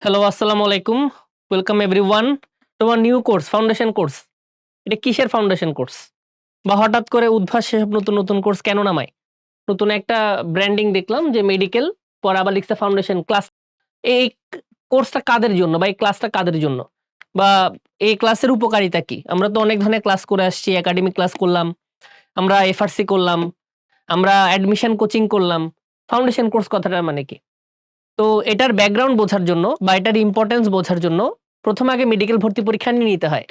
Hello, আসসালামু আলাইকুম। Welcome everyone to our new course, foundation course. এটা কিসের ফাউন্ডেশন কোর্স? বা হঠাৎ করে উদ্ভাস সেসব নতুন কোর্স কেন নামায়? নতুন একটা ব্র্যান্ডিং দেখলাম যে মেডিকেল, পরে আবার লিখছে ফাউন্ডেশন ক্লাস। এই কোর্সটা কাদের জন্য বা এই ক্লাসটা কাদের জন্য? বা এই ক্লাসের উপকারিতা কি? আমরা তো অনেক ধরনের ক্লাস করে আসছি, একাডেমিক ক্লাস করলাম, আমরা এফআরসি করলাম, আমরা অ্যাডমিশন কোচিং করলাম। ফাউন্ডেশন কোর্স কথাটার মানে কি? তো এটার ব্যাকগ্রাউন্ড বোঝার জন্য বা এটার ইম্পোর্টেন্স বোঝার জন্য প্রথমে আগে মেডিকেল ভর্তি পরীক্ষা নিয়ে নিতে হয়।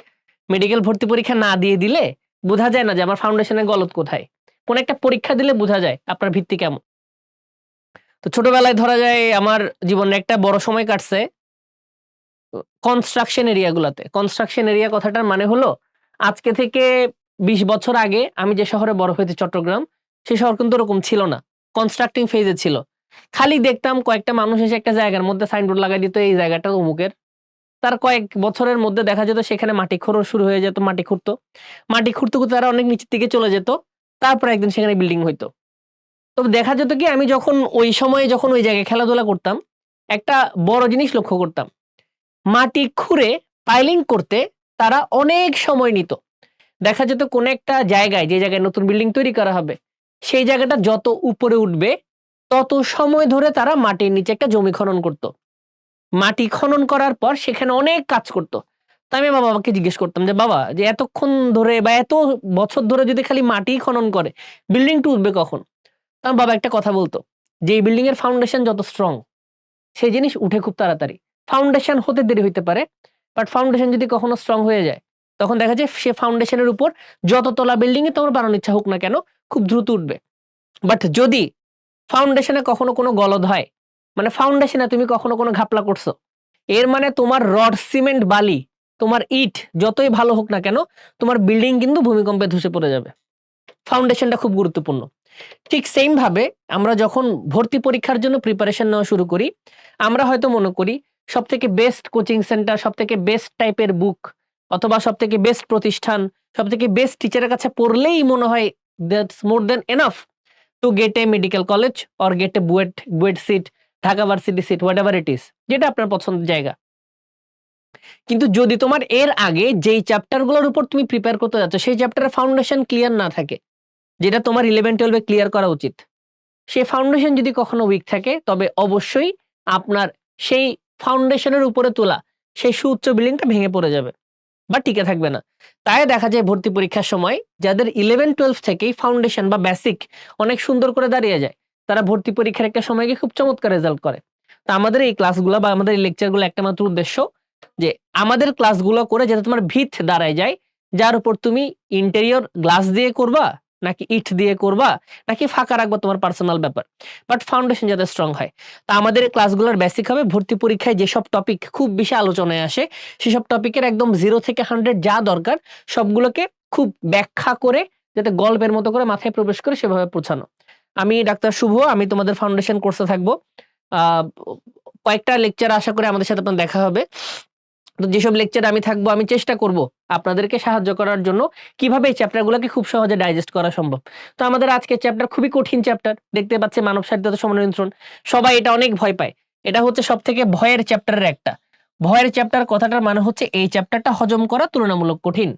মেডিকেল ভর্তি পরীক্ষা না দিয়ে দিলে বোঝা যায় না যে আমার ফাউন্ডেশনের গলদ কোথায়। কোন একটা পরীক্ষা দিলে বোঝা যায় আপনার ভিত্তি কেমন। তো ছোটবেলায় ধরা যায় আমার জীবনে একটা বড় সময় কাটছে কনস্ট্রাকশন এরিয়া গুলাতে। কনস্ট্রাকশন এরিয়া কথাটার মানে হলো আজকে থেকে ২০ বছর আগে আমি যে শহরে বড় হয়েছি চট্টগ্রাম, সেই শহর কিন্তু ওরকম ছিল না। কনস্ট্রাক্টিং ফেজ এ ছিল। খালি দেখতাম কয়েকটা মানুষ এসে একটা জায়গার মধ্যে সাইনবোর্ড লাগায় দিত এই জায়গাটা অমুকের। তার কয়েক বছরের মধ্যে দেখা যেত সেখানে মাটি খনন শুরু হয়ে যেত, মাটি খুঁড়তো। মাটি খুঁড়তে তারা অনেক নিচের দিকে চলে যেত। তারপর একদিন সেখানে বিল্ডিং হইতো। তো দেখা যেত কি আমি যখন ওই সময়ে যখন ওই জায়গায় খেলাধুলা করতাম, একটা বড় জিনিস লক্ষ্য করতাম। মাটি খুঁড়ে পাইলিং করতে তারা অনেক সময় নিত। দেখা যেত কোন একটা জায়গায় যে জায়গায় নতুন বিল্ডিং তৈরি করা হবে, সেই জায়গাটা যত উপরে উঠবে তত সময় ধরে তারা মাটির নিচে একটা জমি খনন করত। মাটি খনন করার পর সেখানে অনেক কাজ করত। তো আমি আমার বাবাকে জিজ্ঞেস করতাম যে, "বাবা যে এতক্ষণ ধরে বা এত বছর ধরে যদি খালি মাটিই খনন করে, বিল্ডিং টা উঠবে কখন?" তো আমার বাবা একটা কথা বলত যে, "এই বিল্ডিং এর ফাউন্ডেশন যত স্ট্রং, সেই জিনিস উঠে খুব তাড়াতাড়ি। ফাউন্ডেশন হতে দেরি হইতে পারে, বাট ফাউন্ডেশন যদি কখনো স্ট্রং হয়ে যায়, তখন দেখা যায় সে ফাউন্ডেশনের উপর যত তলা বিল্ডিং এ তোমার বানানোর ইচ্ছা হোক না কেন, খুব দ্রুত উঠবে। বাট যদি ফাউন্ডেশনে কখনো কোনো গলদ হয়, মানে ফাউন্ডেশনে তুমি কখনো কোনো ঘাপলা করছো, এর মানে তোমার রড, সিমেন্ট, বালি, তোমার ইট যতই ভালো হোক না কেন, তোমার বিল্ডিং কিন্তু ভূমিকম্পে ধসে পড়ে যাবে। ফাউন্ডেশনটা খুব গুরুত্বপূর্ণ। ঠিক সেইম ভাবে আমরা যখন ভর্তি পরীক্ষার জন্য প্রিপারেশন নেওয়া শুরু করি, আমরা হয়তো মনে করি সবথেকে বেস্ট কোচিং সেন্টার, সবথেকে বেস্ট টাইপের বুক অথবা সবথেকে বেস্ট প্রতিষ্ঠান, সবথেকে বেস্ট টিচারের কাছে পড়লেই মনে হয় that's more than enough to get a medical college or get a BUET seat, Dhaka varsity seat, whatever it is, যেটা আপনার পছন্দের জায়গা। কিন্তু যদি তোমার এর আগে যেই চ্যাপ্টার গুলোর উপর তুমি প্রিপেয়ার করতে যাচ্ছ সেই চ্যাপ্টারের ফাউন্ডেশন ক্লিয়ার না থাকে, যেটা তোমার 11-12 এ ক্লিয়ার করা উচিত, সেই ফাউন্ডেশন যদি কখনো উইক থাকে তবে অবশ্যই আপনার সেই ফাউন্ডেশনের উপরে তোলা সেই সুউচ্চ বিল্ডিংটা ভেঙে পড়ে যাবে বা টিকে থাকবে না। তাই দেখা যায় ভর্তি পরীক্ষার সময় যাদের 11-12 থেকেই ফাউন্ডেশন বা বেসিক অনেক সুন্দর করে দাঁড়িয়ে যায়, তারা ভর্তি পরীক্ষার একটা সময় গিয়ে খুব চমৎকার রেজাল্ট করে। তো আমাদের এই ক্লাসগুলো বা আমাদের এই লেকচারগুলো একটা মাত্র উদ্দেশ্য যে আমাদের ক্লাসগুলো করে যাতে তোমার ভিত দাঁড়ায় যায়, যার উপর তুমি ইন্টেরিয়র গ্লাস দিয়ে করবা নাকি ইট দিয়ে করবা নাকি ফাঁকা রাখবা তোমার পার্সোনাল ব্যাপার। বাট ফাউন্ডেশন যাতে স্ট্রং হয়। তা আমাদের এই ক্লাসগুলোর বেসিক হবে ভর্তি পরীক্ষায় যেসব টপিক খুব বেশি আলোচনায় আসে, সেসব টপিকের একদম 0 থেকে 100 যা দরকার সবগুলোকে খুব ব্যাখ্যা করে যাতে গল্পের মতো করে মাথায় প্রবেশ করে সেভাবে পৌঁছানো। আমি ডাক্তার শুভ, আমি তোমাদের ফাউন্ডেশন কোর্সে থাকবো। আ কয়েকটা লেকচার আশা করি আমাদের সাথে আপনার দেখা হবে। তো যেসব লেকচারে আমি থাকবো আমি চেষ্টা করব আপনাদেরকে সাহায্য করার জন্য কিভাবে এই চ্যাপ্টার গুলোকে খুব সহজে ডাইজেস্ট করা সম্ভব। তো আমাদের আজকের চ্যাপ্টার খুবই কঠিন চ্যাপ্টার। দেখতে পাচ্ছি মানব স্বাধীনতা সমনিয়ন্ত্রণ। সবাই এটা অনেক ভয় পায়। এটা হচ্ছে সবথেকে ভয়ের চ্যাপ্টারের একটা। ভয়ের চ্যাপ্টার কথাটার মানে হচ্ছে এই চ্যাপ্টারটা হজম করা তুলনামূলক কঠিন।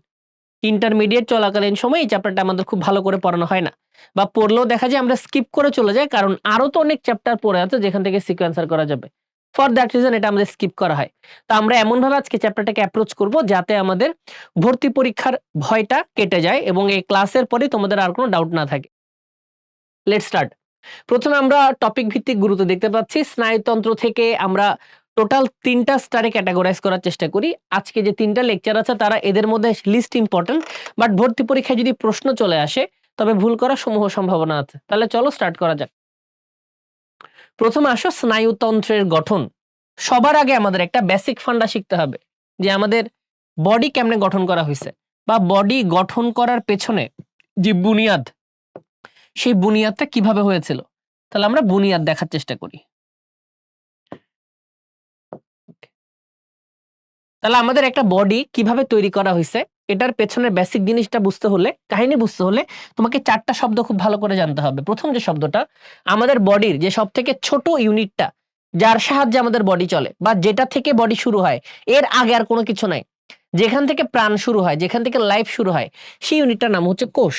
ইন্টারমিডিয়েট চলাকালীন সময়ে এই চ্যাপ্টারটা আমাদের খুব ভালো করে পড়ানো হয় না। বা পড়লেও দেখা যায় আমরা স্কিপ করে চলে যাই কারণ আরো তো অনেক চ্যাপ্টার পড়ে আছে যেখান থেকে সিকোয়েন্সার করা যাবে। ফর দ্যাট রিজন এটা আমাদের স্কিপ করা হয়। তো আমরা এমনভাবে আজকে চ্যাপ্টারটাকে অ্যাপ্রোচ করব যাতে আমাদের ভর্তি পরীক্ষার ভয়টা কেটে যায় এবং এই ক্লাসের পরে তোমাদের আর কোনো ডাউট না থাকে। Let's start. প্রথমে আমরা টপিক ভিত্তিক গুরুত্ব দেখতে পাচ্ছি। স্নায়ুতন্ত্র থেকে আমরা টোটাল ৩ টা স্টারে ক্যাটেগরাইজ করার চেষ্টা করি। আজকে যে ৩ টা লেকচার আছে তারা এদের মধ্যে লিস্ট ইম্পোর্টেন্ট। বাট ভর্তি পরীক্ষায় যদি প্রশ্ন চলে আসে তবে ভুল করার সমূহ সম্ভাবনা আছে। তাহলে চলো স্টার্ট করা যাক। প্রথমে আসো স্নায়ুতন্ত্রের গঠন। সবার আগে আমাদের একটা বেসিক ফান্ডা শিখতে হবে যে আমাদের বডি কেমনে গঠন করা হইছে বা বডি গঠন করার পেছনে যে বুনিয়াদ, সেই বুনিয়াদটা কিভাবে হয়েছিল। তাহলে আমরা বুনিয়াদ দেখার চেষ্টা করি। তাহলে আমাদের একটা বডি কিভাবে তৈরি করা হইছে এটার পেছনের বেসিক জিনিসটা বুঝতে হলে, কাহিনী বুঝতে হলে তোমাকে ৪ টা শব্দ খুব ভালো করে জানতে হবে। প্রথম যে শব্দটা, আমাদের বডির যে সবথেকে ছোট ইউনিটটা যার সাহায্যে আমাদের বডি চলে বা যেটা থেকে বডি শুরু হয়, এর আগে আর কোনো কিছু নাই। যেখান থেকে প্রাণ শুরু হয়, যেখান থেকে লাইফ শুরু হয়, সেই ইউনিটটার নাম হচ্ছে কোষ।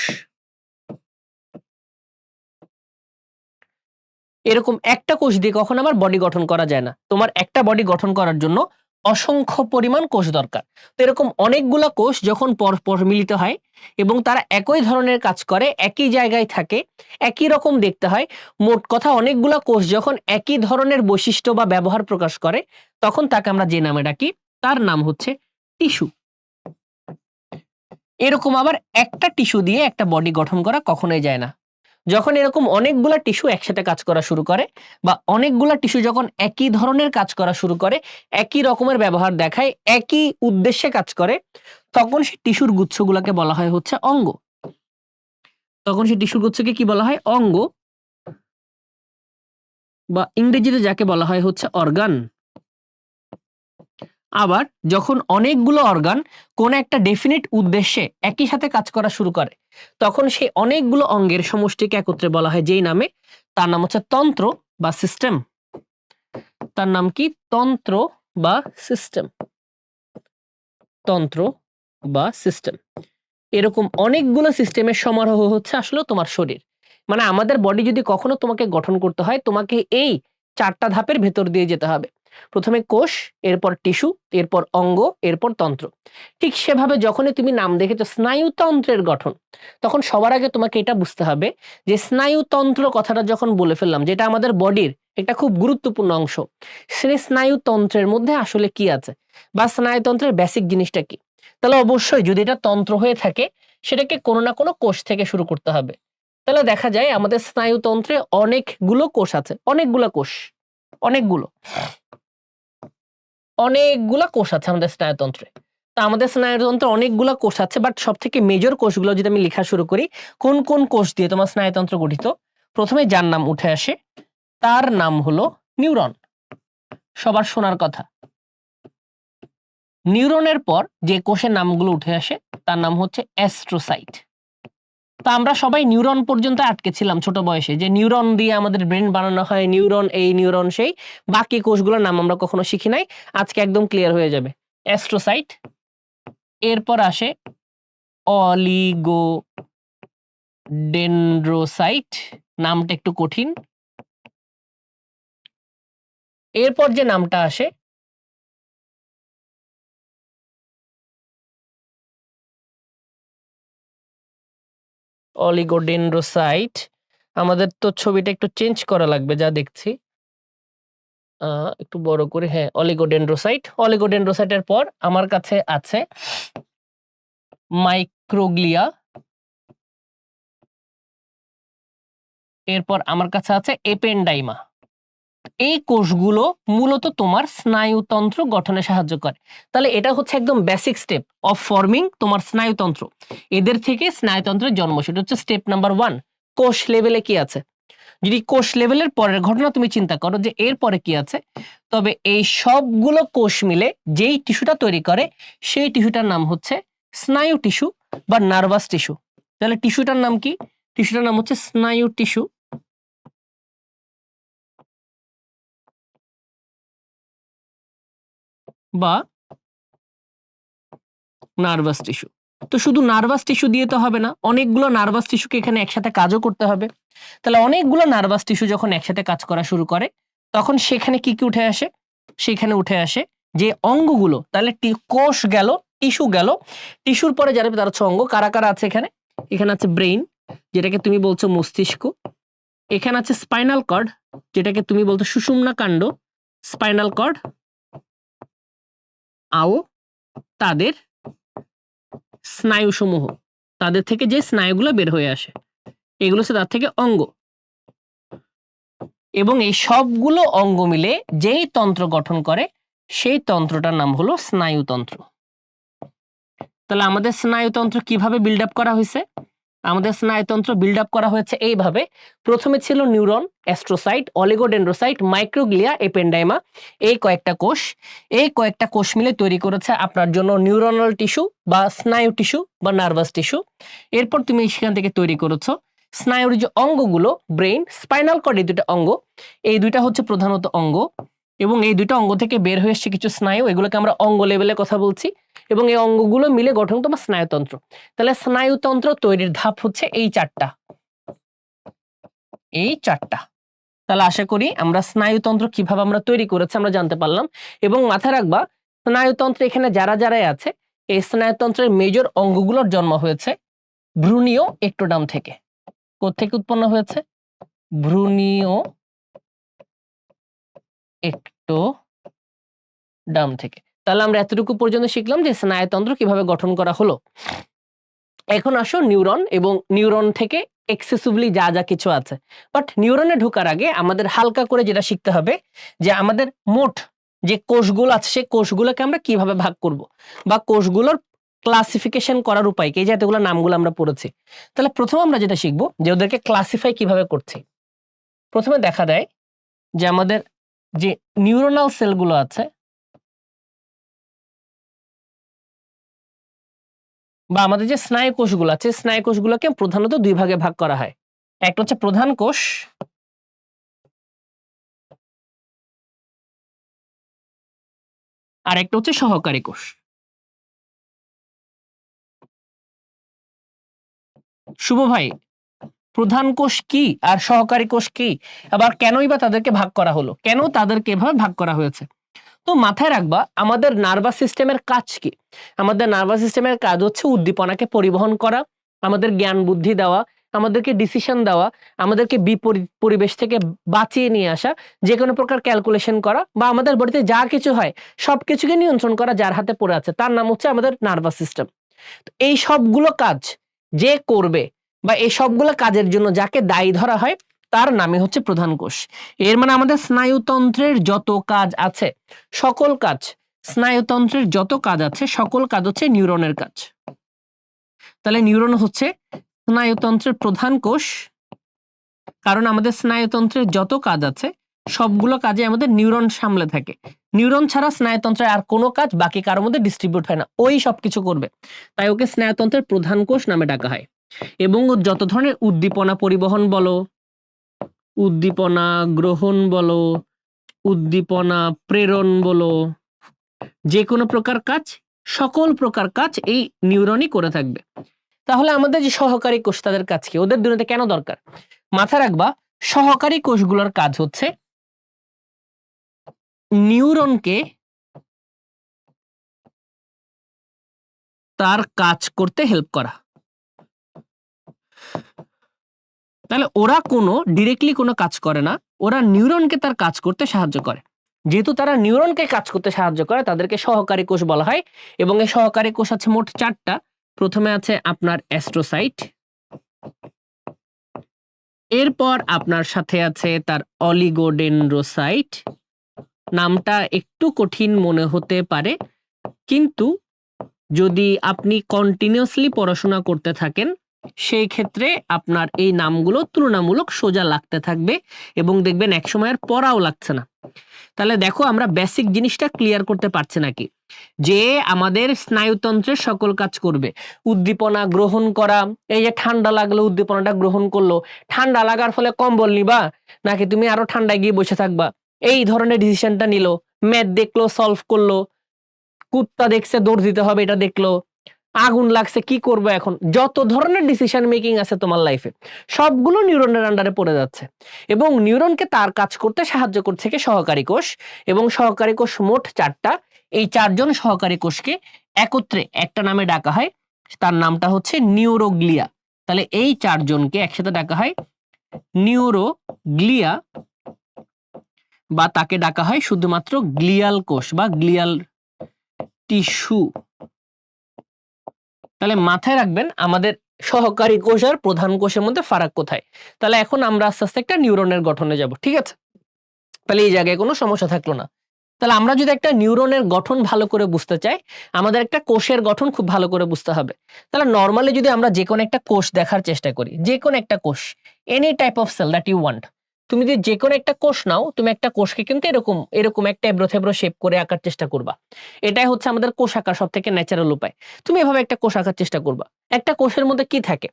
এরকম একটা কোষ দিয়ে কখনো আমার বডি গঠন করা যায় না। তোমার একটা বডি গঠন করার জন্য অসংখ্য পরিমাণ কোষ দরকার। তো এরকম অনেকগুলা কোষ যখন পরস্পর মিলিত হয় এবং তারা একই ধরনের কাজ করে, একই জায়গায় থাকে, একই রকম দেখতে হয়, মোট কথা অনেকগুলা কোষ যখন একই ধরনের বৈশিষ্ট্য বা ব্যবহার প্রকাশ করে, তখন তাকে আমরা যে নামে ডাকি তার নাম হচ্ছে টিস্যু। এরকম আবার একটা টিস্যু দিয়ে একটা বডি গঠন করা কখনোই যায় না। যখন এরকম অনেকগুলা টিস্যু একসাথে কাজ করা শুরু করে বা অনেকগুলা টিস্যু যখন একই ধরনের কাজ করা শুরু করে, একই রকমের ব্যবহার দেখায়, একই উদ্দেশ্যে কাজ করে, তখন সেই টিস্যুর গুচ্ছগুলোকে বলা হয় হচ্ছে অঙ্গ। তখন সেই টিস্যুর গুচ্ছকে কি বলা হয়? অঙ্গ, বা ইংরেজিতে যাকে বলা হয় হচ্ছে অর্গান। আবার যখন অনেকগুলো অর্গান কোন একটা ডেফিনিট উদ্দেশ্যে একই সাথে কাজ করা শুরু করে, তখন সেই অনেকগুলো অঙ্গের সমষ্টিকে একত্রে বলা হয় যেই নামে, তার নাম হচ্ছে তন্ত্র বা সিস্টেম। তার নাম কি? তন্ত্র বা সিস্টেম। তন্ত্র বা সিস্টেম। এরকম অনেকগুলো সিস্টেমের সমারোহ হচ্ছে আসলে তোমার শরীর। মানে আমাদের বডি যদি কখনো তোমাকে গঠন করতে হয়, তোমাকে এই ৪ টা ধাপের ভেতর দিয়ে যেতে হবে। প্রথমে কোষ, এরপর টিস্যু, এরপর অঙ্গ, এরপর তন্ত্র। ঠিক সেভাবে যখনই তুমি নাম দেখেছো স্নায়ুতন্ত্রের গঠন, তখন সবার আগে তোমাকে এটা বুঝতে হবে যে স্নায়ুতন্ত্র কথাটা যখন বলে ফেললাম, যেটা আমাদের বডির একটা খুব গুরুত্বপূর্ণ অংশ, সেই স্নায়ুতন্ত্রের মধ্যে আসলে কি আছে বা স্নায়ুতন্ত্রের বেসিক জিনিসটা কি? তাহলে অবশ্যই যদি এটা তন্ত্র হয়ে থাকে, সেটাকে কোনো না কোনো কোষ থেকে শুরু করতে হবে। তাহলে দেখা যায় আমাদের স্নায়ুতন্ত্রে অনেকগুলো কোষ আছে। অনেকগুলা কোষ। অনেকগুলো। অনেকগুলা কোষ আছে আমাদের স্নায়ুতন্ত্রে। তো আমাদের স্নায়ুতন্ত্রে অনেকগুলা কোষ আছে, বাট সবথেকে মেজর কোষগুলো যদি আমি লেখা শুরু করি, কোন, কোন কোষ দিয়ে তোমার স্নায়ুতন্ত্র গঠিত? প্রথমে যার নাম উঠে আসে, তার নাম হলো নিউরন। সবার শোনার কথা। নিউরনের পর যে কোষের নামগুলো উঠে আসে, তার নাম হচ্ছে অ্যাস্ট্রোসাইট। তো আমরা সবাই নিউরন পর্যন্ত আটকে ছিলাম ছোট বয়সে, যে নিউরন দিয়ে আমাদের ব্রেন বানানো হয়, নিউরন এই নিউরন সেই, বাকি কোষগুলোর নাম আমরা কখনো শিখি নাই। আজকে একদম ক্লিয়ার হয়ে যাবে। অ্যাস্ট্রোসাইট, এরপর আসে অলিগোডেন্ড্রোসাইট, নামটা একটু কঠিন। এরপর যে নামটা আসে অলিগোডেন্ড্রোসাইট, আমাদের তো ছবিটা একটু চেঞ্জ করা লাগবে যা দেখছি। একটু বড় করে, হ্যাঁ, অলিগোডেন্ড্রোসাইট। অলিগোডেন্ড্রোসাইটের পর আমার কাছে আছে মাইক্রোগ্লিয়া। এরপর আমার কাছে আছে এপেন্ডাইমা। এই কোষগুলো মূলত তোমার স্নায়ুতন্ত্র গঠনে সাহায্য করে। তাহলে এটা হচ্ছে একদম বেসিক স্টেপ অফ ফর্মিং তোমার স্নায়ুতন্ত্র। এদের থেকে স্নায়ুতন্ত্রের জন্ম, সেটা হচ্ছে স্টেপ নাম্বার 1। কোষ লেভেলে কি আছে? যদি কোষ লেভেলের পরের ঘটনা তুমি চিন্তা করো যে এর পরে কি আছে, তবে এই সবগুলো কোষ মিলে যেই টিস্যুটা তৈরি করে, সেই টিস্যুটার নাম হচ্ছে স্নায়ু টিস্যু বা নার্ভাস টিস্যু। তাহলে টিস্যুটার নাম কি? টিস্যুটার নাম হচ্ছে স্নায়ু টিস্যু বা নার্ভাস টিস্যু। তো শুধু নার্ভাস টিস্যু দিয়ে তো হবে না, অনেকগুলো নার্ভাস টিস্যুকে এখানে একসাথে কাজও করতে হবে। তাহলে অনেকগুলো নার্ভাস টিস্যু যখন একসাথে কাজ করা শুরু করে, তখন সেখানে কি কি উঠে আসে? সেখানে উঠে আসে যে অঙ্গগুলো। তাহলে কোষ গেল, টিস্যু গেল, টিস্যুর পরে যারা তার হচ্ছে অঙ্গ। কারা কারা আছে এখানে? এখানে আছে ব্রেইন, যেটাকে তুমি বলছো মস্তিষ্ক। এখানে আছে স্পাইনাল কর্ড, যেটাকে তুমি বলছো সুষুম্না কাণ্ড, স্পাইনাল কর্ড। আও তাদের স্নায়ুসমূহ, তাদের থেকে যে স্নায়ুগুলো বের হয়ে আসে, এগুলো হচ্ছে তার থেকে অঙ্গ। এবং এই সবগুলো অঙ্গ মিলে যেই তন্ত্র গঠন করে, সেই তন্ত্রটার নাম হলো স্নায়ুতন্ত্র। তাহলে আমাদের স্নায়ুতন্ত্র কিভাবে বিল্ড আপ করা হয়েছে? আমাদের স্নায়ুতন্ত্র বিল্ড আপ করা হয়েছে এইভাবে। প্রথমে ছিল নিউরন, অ্যাস্ট্রোসাইট, অলিগোডেন্ড্রোসাইট, মাইক্রোগ্লিয়া, এপেন্ডাইমা, এই কয়েকটা কোষ। এই কয়েকটা কোষ মিলে তৈরি করেছে আপনার জন্য নিউরনাল টিস্যু বা স্নায়ু টিস্যু বা নার্ভাস টিস্যু। এরপর তুমি সেখান থেকে তৈরি করেছো স্নায়ুর যে অঙ্গগুলো ব্রেইন, স্পাইনাল কর্ড, এই দুটো অঙ্গ, এই দুইটা হচ্ছে প্রধানত অঙ্গ এবং এই দুটো অঙ্গ থেকে বের হয়ে এসছে কিছু স্নায়ু, এগুলোকে আমরা অঙ্গ লেভেলে কথা বলছি এবং এই অঙ্গগুলো মিলে গঠন তোমার স্নায়ুতন্ত্র। তাহলে স্নায়ুতন্ত্র তৈরির ধাপ হচ্ছে এই চারটা, এই চারটা। তাহলে আশা করি আমরা স্নায়ুতন্ত্র কিভাবে আমরা তৈরি করেছি আমরা জানতে পারলাম। এবং মাথায় রাখবা স্নায়ুতন্ত্র এখানে যারা যারাই আছে এই স্নায়ুতন্ত্রের মেজর অঙ্গগুলোর জন্ম হয়েছে ভ্রূণীয় একটোডাম থেকে। কোত্থেকে উৎপন্ন হয়েছে? ভ্রূণীয় একটোডাম থেকে। তাহলে আমরা এতটুকু পর্যন্ত শিখলাম যে স্নায়ুতন্ত্র কিভাবে গঠন করা হলো। এখন আসো নিউরন এবং নিউরন থেকে এক্সেসিভলি যা যা কিছু আছে, বাট নিউরনে ঢোকার আগে আমাদের হালকা করে যেটা শিখতে হবে যে আমাদের মোট যে কোষগুলো আছে সেই কোষগুলোকে আমরা কিভাবে ভাগ করব বা কোষগুলোর ক্লাসিফিকেশন করার উপায় কি, এই যে এতগুলো নামগুলো আমরা পড়েছি। তাহলে প্রথমে আমরা যেটা শিখবো যে ওদেরকে ক্লাসিফাই কিভাবে করছি। প্রথমে দেখা দেয় যে আমাদের যে নিউরোনাল সেলগুলো আছে বা আমাদের যে স্নায়ু কোষগুলো আছে স্নায়ু কোষগুলোকে প্রধানত দুই ভাগে ভাগ করা হয়। একটা হচ্ছে প্রধান কোষ আর একটা হচ্ছে সহকারী কোষ। শুভ ভাই, প্রধান কোষ কি আর সহকারী কোষ কি, আবার কেনই বা তাদেরকে ভাগ করা হলো, কেন তাদেরকে এভাবে ভাগ করা হয়েছে? তো মাথায় রাখবা আমাদের নার্ভাস সিস্টেমের কাজ কি? আমাদের নার্ভাস সিস্টেমের কাজ হচ্ছে উদ্দীপনাকে পরিবহন করা, আমাদের জ্ঞান বুদ্ধি দেওয়া, আমাদেরকে ডিসিশন দেওয়া, আমাদেরকে বিপরীত পরিবেশ থেকে বাঁচিয়ে নিয়ে আসা, যে কোনো প্রকার ক্যালকুলেশন করা বা আমাদের বডিতে যা কিছু হয় সবকিছুকে নিয়ন্ত্রণ করা যার হাতে পড়ে আছে তার নাম হচ্ছে আমাদের নার্ভাস সিস্টেম। এই সবগুলো কাজ যে করবে বা এই সবগুলো কাজের জন্য যাকে দায়ী ধরা হয় তার নামই হচ্ছে প্রধান কোষ। এর মানে আমাদের স্নায়ুতন্ত্রের যত কাজ আছে সকল কাজ, স্নায়ুতন্ত্রের যত কাজ আছে সকল কাজ হচ্ছে নিউরনের কাজ। তাহলে নিউরন হচ্ছে স্নায়ুতন্ত্রের প্রধান কোষ, কারণ আমাদের স্নায়ুতন্ত্রের যত কাজ আছে সবগুলো কাজে আমাদের নিউরন সামলে থাকে। নিউরন ছাড়া স্নায়ুতন্ত্রের আর কোনো কাজ বাকি কারোর মধ্যে ডিস্ট্রিবিউট হয় না, ওই সবকিছু করবে। তাই ওকে স্নায়ুতন্ত্রের প্রধান কোষ নামে ডাকা হয়। এবং যত ধরনের উদ্দীপনা পরিবহন বলো, উদ্দীপনা গ্রহণ বলো, উদ্দীপনা প্রেরণ বলো, যে কোনো প্রকার কাজ, সকল প্রকার কাজ এই নিউরনই করে থাকবে। তাহলে আমাদের যে সহকারী কোষ তাদের কাজ কি, ওদের দুনিয়াতে কেন দরকার? মাথায় রাখবা সহকারী কোষগুলোর কাজ হচ্ছে নিউরনকে তার কাজ করতে হেল্প করা। তাহলে ওরা কোনো ডিরেক্টলি কোনো কাজ করে না, ওরা নিউরনকে তার কাজ করতে সাহায্য করে। যেহেতু তারা নিউরনকে কাজ করতে সাহায্য করে তাদেরকে সহকারী কোষ বলা হয়। এবং এই সহকারী কোষ আছে মোট চারটা। প্রথমে আছে আপনার অ্যাস্ট্রোসাইট, এরপর আপনার সাথে আছে তার অলিগোডেন্ড্রোসাইট। নামটা একটু কঠিন মনে হতে পারে, কিন্তু যদি আপনি কন্টিনিউয়াসলি পড়াশোনা করতে থাকেন সেই ক্ষেত্রে আপনার এই নামগুলো তুলনামূলক সোজা লাগতে থাকবে এবং দেখবেন একসময় আর পড়াও লাগছে না। তাহলে দেখো আমরা বেসিক জিনিসটা ক্লিয়ার করতে পারছি নাকি, যে আমাদের স্নায়ুতন্ত্রের সকল কাজ করবে। উদ্দীপনা গ্রহণ করা, এই যে ঠান্ডা লাগলো উদ্দীপনাটা গ্রহণ করলো, ঠান্ডা লাগার ফলে কম্বল নিবা নাকি তুমি আরো ঠান্ডায় গিয়ে বসে থাকবা, এই ধরনের ডিসিশনটা নিল। ম্যাথ দেখলো সলভ করলো, কুত্তা দেখছে দৌড় দিতে হবে এটা দেখলো, আগুন লাগছে কি করবো এখন, যত ধরনের ডিসিশন মেকিং আছে তোমার লাইফে সবগুলো নিউরনের আন্ডারে পড়ে যাচ্ছে। এবং নিউরনকে তার কাজ করতে সাহায্য করছে কি সহকারী কোষ, এবং সহকারী কোষ মোট চারটা। এই চারজন সহকারী কোষকে একত্রে একটা নামে ডাকা হয়, তার নামটা হচ্ছে নিউরোগ্লিয়া। তাহলে এই চারজনকে একসাথে ডাকা হয় নিউরোগ্লিয়া, বা তাকে ডাকা হয় শুধুমাত্র গ্লিয়াল কোষ বা গ্লিয়াল টিস্যু। তাহলে মাথায় রাখবেন আমাদের সহকারী কোষ আর প্রধান কোষের মধ্যে ফারাক কোথায়। তাহলে এখন আমরা আস্তে আস্তে একটা নিউরনের গঠনে যাব, ঠিক আছে? তাহলে এই জায়গায় কোনো সমস্যা থাকলো না। তাহলে আমরা যদি একটা নিউরনের গঠন ভালো করে বুঝতে চাই আমাদের একটা কোষের গঠন খুব ভালো করে বুঝতে হবে। তাহলে নর্মালি যদি আমরা যে কোনো একটা কোষ দেখার চেষ্টা করি, যে কোনো একটা কোষ, any type of cell that you want, তুমি যদি যে কোনো একটা কোষ নাও, তুমি একটা কোষকে কিন্তু এরকম এরকম একটা এবড়ো থেবড়ো শেপ করে আঁকার চেষ্টা করবা। এটাই হচ্ছে আমাদের কোষ আঁকার সব থেকে ন্যাচারাল উপায়। তুমি এভাবে একটা কোষ আঁকার চেষ্টা করবা। একটা কোষের মধ্যে কি থাকে?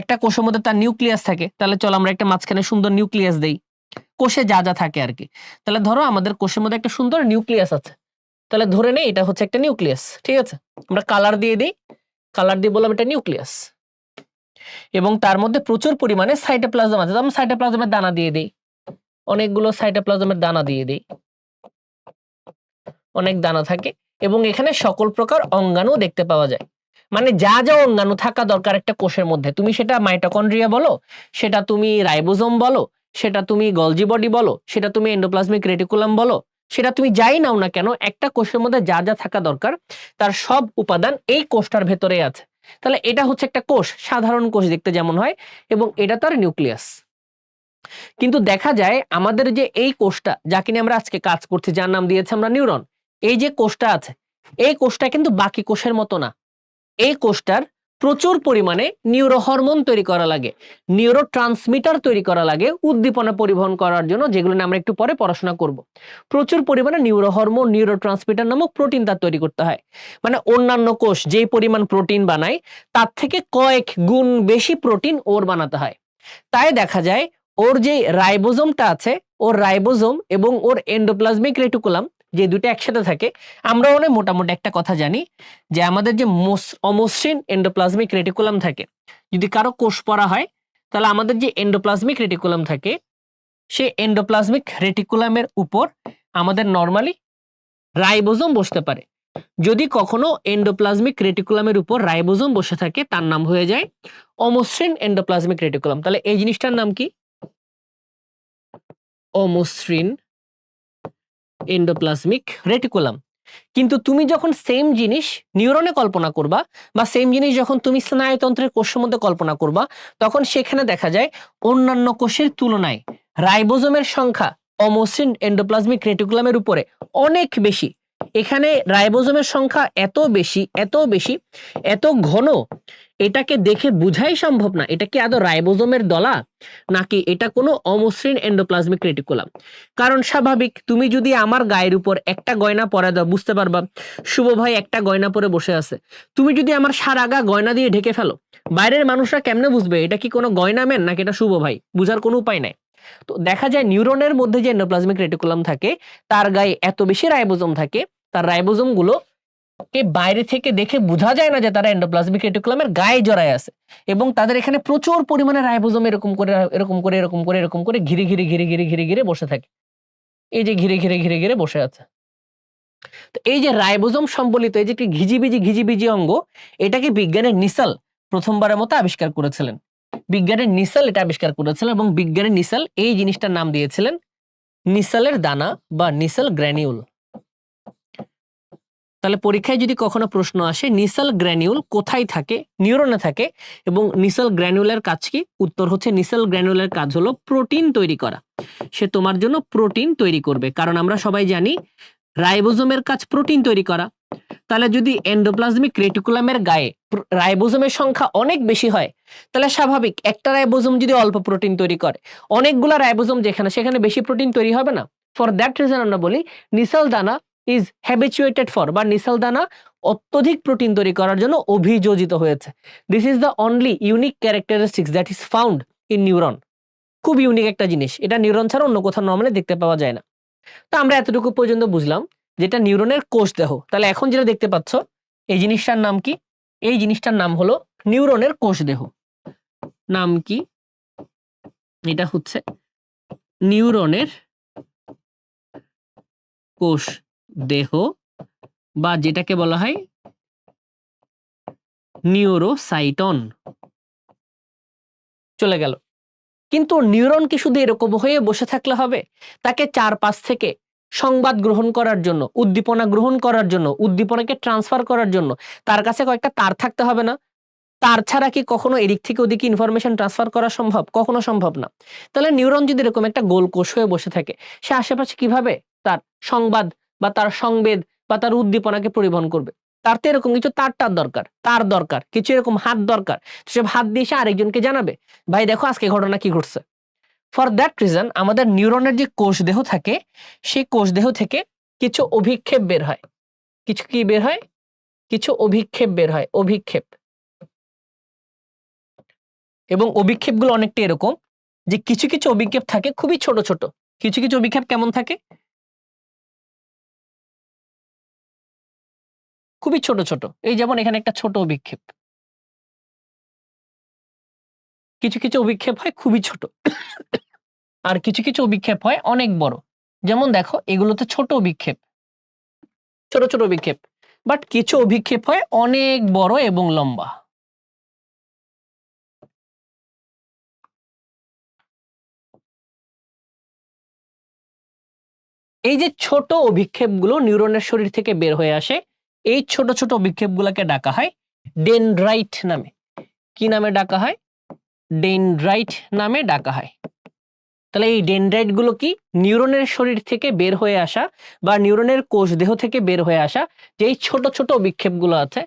একটা কোষের মধ্যে তার নিউক্লিয়াস থাকে। তাহলে চলো আমরা একটা মাঝখানে সুন্দর নিউক্লিয়াস দেই। কোষে যা যা থাকে আর কি। তাহলে ধরো আমাদের কোষের মধ্যে একটা সুন্দর নিউক্লিয়াস আছে। তাহলে ধরে নেই এটা হচ্ছে একটা নিউক্লিয়াস, ঠিক আছে? আমরা কালার দিয়ে দিই, কালার দিয়ে বললাম এটা নিউক্লিয়াস, এবং তার মধ্যে প্রচুর পরিমাণে সাইটোপ্লাজম আছে। আমরা সাইটোপ্লাজমের দানা দিয়ে দিই, অনেকগুলো সাইটোপ্লাজমের দানা দিয়ে দিই, অনেক দানা থাকে, এবং এখানে সকল প্রকার অঙ্গাণু দেখতে পাওয়া যায়। মানে যা যা অঙ্গাণু থাকা দরকার একটা কোষের মধ্যে, তুমি সেটা মাইটোকন্ড্রিয়া বলো, সেটা তুমি রাইবোজোম বলো, সেটা তুমি গলজি বডি বলো, সেটা তুমি এন্ডোপ্লাজমিক রেটিকুলাম বলো, সেটা তুমি যাই নাও না কেন, একটা কোষের মধ্যে যা যা থাকা দরকার তার সব উপাদান এই কোষটার ভেতরে আছে। তাহলে এটা হচ্ছে একটা কোষ, সাধারণ কোষ দেখতে যেমন হয়, এবং এটা তার নিউক্লিয়াস। কিন্তু দেখা যায় আমাদের যে এই কোষটা, যাকে নিয়ে আমরা আজকে কাজ করছি, যার নাম দিয়েছে আমরা নিউরন, এই যে কোষটা আছে, এই কোষটা কিন্তু বাকি কোষের মতো না। এই কোষটার প্রচুর পরিমাণে নিউরো হরমোন তৈরি করা লাগে, নিউরো ট্রান্সমিটার তৈরি করা লাগে উদ্দীপনা পরিবহন করার জন্য, যেগুলো নিয়ে আমরা একটু পরে পড়াশোনা করব। প্রচুর পরিমাণে নিউরো হরমোন, নিউরো ট্রান্সমিটার নামক প্রোটিন তার তৈরি করতে হয়। মানে অন্যান্য কোষ যেই পরিমাণ প্রোটিন বানায় তার থেকে কয়েক গুণ বেশি প্রোটিন ওর বানাতে হয়। তাই দেখা যায় ওর যে রাইবোজোমটা আছে, ওর রাইবোজোম এবং ওর এন্ডোপ্লাজমিক রেটিকুলাম যে দুটো একসাথে থাকে, আমরা অনেক মোটামুটি একটা কথা জানি যে আমাদের যে অমসৃণ এন্ডোপ্লাজমিক রেটিকুলাম থাকে, যদি কারো কোষ পড়া হয় তাহলে আমাদের যে এন্ডোপ্লাজমিক রেটিকুলাম থাকে, সেই এন্ডোপ্লাজমিক রেটিকুলামের উপর আমাদের নরমালি রাইবোজোম বসতে পারে। যদি কখনো এন্ডোপ্লাজমিক রেটিকুলামের উপর রাইবোজোম বসে থাকে তার নাম হয়ে যায় অমসৃণ এন্ডোপ্লাজমিক রেটিকুলাম। তাহলে এই জিনিসটার নাম কি? অমসৃণ এন্ডোপ্লাজমিক রেটিকুলাম। কিন্তু তুমি যখন সেম জিনিস নিউরনে কল্পনা করবা, বা সেম জিনিস যখন তুমি স্নায়ুতন্ত্রের কোষের মধ্যে কল্পনা করবা, তখন সেখানে দেখা যায় অন্যান্য কোষের তুলনায় রাইবোজোমের সংখ্যা অমসৃণ এন্ডোপ্লাজমিক রেটিকুলামের উপরে অনেক বেশি। এখানে রাইবোজোমের সংখ্যা এত বেশি, এত বেশি, এত ঘন, এটাকে দেখে বোঝাই সম্ভব না এটা কি আদৌ রাইবোজোমের দলা নাকি এটা কোনো অমসৃণ এন্ডোপ্লাজমিক রেটিকুলাম। কারণ স্বাভাবিক, তুমি যদি আমার গায়ের উপর একটা গয়না পরে দাও বুঝতে পারবা শুভ ভাই একটা গয়না পরে বসে আছে। তুমি যদি আমার সারা গা গয়না দিয়ে ঢেকে ফেলো, বাইরের মানুষরা কেমনে বুঝবে এটা কি কোনো গয়না ম্যান নাকি এটা শুভ ভাই? বুঝার কোনো উপায় নাই। তো দেখা যায় নিউরনের মধ্যে যে এন্ডোপ্লাজমিক রেটিকুলাম থাকে তার গায়ে এত বেশি রাইবোজোম থাকে, তার রাইবোজোম গুলো কে বাইরে থেকে দেখে বোঝা যায় না যে তারা এন্ডোপ্লাজমিক রেটিকুলামের গায়ে জড়ায় আছে, এবং তাদের এখানে প্রচুর পরিমাণে রাইবোজোম এরকম করে এরকম করে এরকম করে এরকম করে ঘিরে ঘিরে ঘিরে ঘিরে ঘিরে ঘিরে বসে থাকে। এই যে ঘিরে ঘিরে ঘিরে ঘিরে বসে আছে। তো এই যে রাইবোজোম সম্বলিত এই যে একটি ঘিজিবিজি ঘিজিবিজি অঙ্গ, এটাকে বিজ্ঞানের নিসেল প্রথমবারের মতো আবিষ্কার করেছিলেন। বিজ্ঞানের নিসেল এটা আবিষ্কার করেছিলেন, এবং বিজ্ঞানের নিসেল এই জিনিসটার নাম দিয়েছিলেন নিসেলের দানা বা নিসেল গ্র্যানিউল। তাহলে পরীক্ষায় যদি কখনো প্রশ্ন আসে নিসেল গ্র্যানিউল কোথায় থাকে, নিউরনে থাকে, এবং নিসেল গ্র্যানিউলের কাজ কি, উত্তর হচ্ছে নিসেল গ্র্যানিউলের কাজ হলো প্রোটিন তৈরি করা। সে তোমার জন্য প্রোটিন তৈরি করবে, কারণ আমরা সবাই জানি রাইবোজোমের কাজ প্রোটিন তৈরি করা। তাহলে যদি এন্ডোপ্লাজমিক রেটিকুলামের গায়ে রাইবোজোমের সংখ্যা অনেক বেশি হয়, তাহলে স্বাভাবিক একটা রাইবোজোম যদি অল্প প্রোটিন তৈরি করে, অনেকগুলা রাইবোজোম যেখানে সেখানে বেশি প্রোটিন তৈরি হবে না। ফর দ্যাট রিজন আমরা বলি নিসেল দানা ইজ হ্যাবিচুয়েটেড ফর, বা নিসেল দানা অত্যধিক প্রোটিন তৈরি করার জন্য অভিযোজিত হয়েছে। This is the only unique characteristics that is found in neuron. খুব ইউনিক একটা জিনিস, এটা নিউরন ছাড়া অন্য কোথাও নরমালি দেখতে পাওয়া যায় না। তো আমরা এতটুকু পর্যন্ত বুঝলাম যেটা নিউরনের কোষ দেহ। তাহলে এখন যেটা দেখতে পাচ্ছ এই জিনিসটার নাম কি? এই জিনিসটার নাম হলো নিউরনের কোষ দেহ। নাম কি? এটা হচ্ছে নিউরনের কোষ দেহ, বা যেটাকে বলা হয় নিউরোসাইটন। চলে গেল। কিন্তু নিউরন কি শুধু এরকম হয়ে বসে থাকলে হবে? তাকে চারপাশ থেকে সংবাদ গ্রহণ করার জন্য, উদ্দীপনা গ্রহণ করার জন্য, উদ্দীপনাকে ট্রান্সফার করার জন্য তার কাছে কয়েকটা তার থাকতে হবে না? তার ছাড়া কি কখনো এদিক থেকে ওদিকে ইনফরমেশন ট্রান্সফার করা সম্ভব? কখনো সম্ভব না। তাহলে নিউরন যদি এরকম একটা গোল কোষ হয়ে বসে থাকে, সে আশেপাশে কিভাবে তার সংবাদ বা তার সংবেদ বা তার উদ্দীপনাকে পরিবহন করবে? তার তো এরকম কিছু তার দরকার, তার দরকার, কিছু এরকম হাত দরকার। সে হাত দিয়ে সে আরেকজনকে জানাবে, ভাই দেখো আজকে ঘটনা কি ঘটছে। ফর দ্যাট রিজন আমাদের নিউরনের যে কোষ দেহ থাকে সেই কোষ দেহ থেকে কিছু অভিক্ষেপ বের হয়। কিছু কি বের হয়? কিছু অভিক্ষেপ বের হয়, অভিক্ষেপ। এবং অভিক্ষেপগুলো অনেকটা এরকম যে কিছু কিছু অভিক্ষেপ থাকে খুবই ছোট ছোট। কিছু কিছু অভিক্ষেপ কেমন থাকে? খুবই ছোট ছোট। এই যেমন এখানে একটা ছোট অভিক্ষেপ। কিছু কিছু অভিক্ষেপ হয় খুবই ছোট। আর কিছু কিছু অভিক্ষেপ হয় অনেক বড়। যেমন দেখো এগুলোতে ছোট অভিক্ষেপ, ছোট ছোট অভিক্ষেপ। বাট কিছু অভিক্ষেপ হয় অনেক বড় এবং লম্বা। এই যে ছোট অভিক্ষেপগুলো নিউরনের শরীর থেকে বের হয়ে আসে, এই ছোট ছোট অভিক্ষেপগুলোকে ডাকা হয় ডেনড্রাইট নামে। কি নামে ডাকা হয়? ডেনড্রাইট নামে ডাকা হয়। তাহলে এই ডেনড্রাইট গুলো কি? নিউরনের শরীর থেকে বের হয়ে আসা বা নিউরনের কোষ দেহ থেকে বের হয়ে আসা যে এই ছোট ছোট অভিক্ষেপগুলো আছে,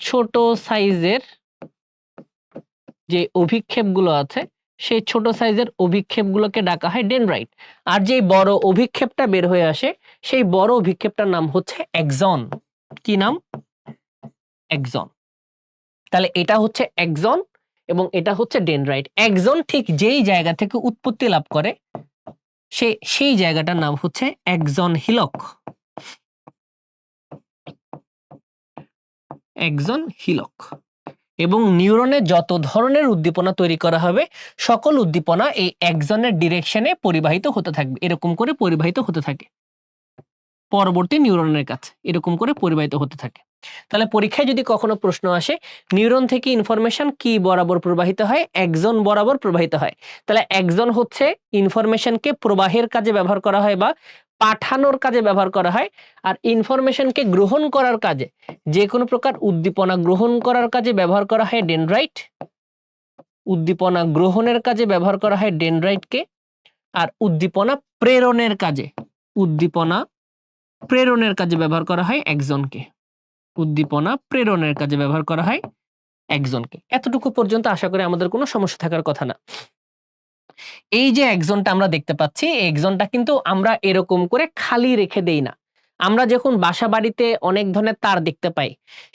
ছোট সাইজের যে অভিক্ষেপগুলো আছে সেই ছোট সাইজের অভিক্ষেপগুলোকে ডাকা হয় ডেনড্রাইট। আর যেই বড় অভিক্ষেপটা বের হয়ে আসে সেই বড় অভিক্ষেপটার নাম হচ্ছে এক্সন। কি নাম? এক্সন। তাহলে এটা হচ্ছে এক্সন এবং এটা হচ্ছে ডেনড্রাইট। এক্সন ঠিক যেই জায়গা থেকে উৎপত্তি লাভ করে সেই জায়গাটার নাম হচ্ছে এক্সন হিলক। এক্সন হিলক। এবং নিউরনে যত ধরনের উদ্দীপনা তৈরি করা হবে সকল উদ্দীপনা এই এক্সনের ডিরেকশনে পরিবাহিত হতে থাকবে, এরকম করে পরিবাহিত হতে থাকে পরবর্তী নিউরনের কাছে, এরকম করে পরিবাহিত হতে থাকে। তাহলে পরীক্ষায় যদি কখনো প্রশ্ন আসে নিউরন থেকে ইনফরমেশন কি বরাবর প্রবাহিত হয়? এক্সন বরাবর প্রবাহিত হয়। তাহলে এক্সন হচ্ছে ইনফরমেশনকে প্রবাহের কাজে ব্যবহার করা হয় বা পাঠানোর কাজে ব্যবহার করা হয়। আর ইনফরমেশনকে গ্রহণ করার কাজে, যে কোনো প্রকার উদ্দীপনা গ্রহণ করার কাজে ব্যবহার করা হয় ডেনড্রাইট। উদ্দীপনা গ্রহণের কাজে ব্যবহার করা হয় ডেনড্রাইটকে। আর উদ্দীপনা প্রেরণের কাজে, উদ্দীপনা প্রেরণের কাজে ব্যবহার করা হয় এক্সনকে। উদ্দীপনা প্রেরণের কাজে ব্যবহার করা হয় এক্সনকে। এতটুকু পর্যন্ত আশা করি আমাদের কোনো সমস্যা থাকার কথা না। এই যে এক্সনটা আমরা দেখতে পাচ্ছি, এই এক্সনটা কিন্তু আমরা এরকম করে খালি রেখে দেই না। আমরা যখন বাসা বাড়িতে অনেক ধরনের তার দেখতে পাই,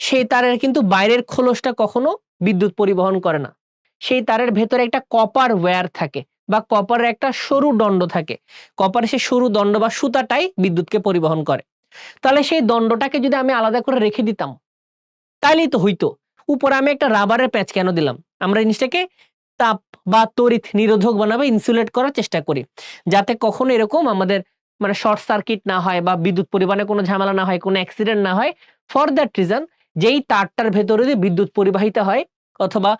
সেই তারের কিন্তু বাইরের খোলসটা কখনো বিদ্যুৎ পরিবহন করে না। সেই তারের ভেতরে একটা কপার ওয়্যার থাকে বা কপারের একটা সরু দণ্ড থাকে। কপারের সেই সরু দণ্ড বা সুতাটাই বিদ্যুৎকে পরিবহন করে। তাহলে সেই দণ্ডটাকে যদি আমি আলাদা করে রেখে দিতাম তাইলেই তো হইতো। উপরে আমি একটা রাবারের প্যাচ কেন দিলাম? আমরা জিনিসটাকে তাপ বা তড়িৎ নিরোধক বানাবো, ইনসুলেট করার চেষ্টা করি। যাতে কখনো এরকম আমাদের মানে শর্ট সার্কিট না হয় বা বিদ্যুৎ পরিবহনে কোনো ঝামেলা না হয়, কোনো অ্যাক্সিডেন্ট না হয়। ফর দ্যাট রিজন যেই তারটার ভেতরে দিয়ে বিদ্যুৎ পরিবাহিত হয় অথবা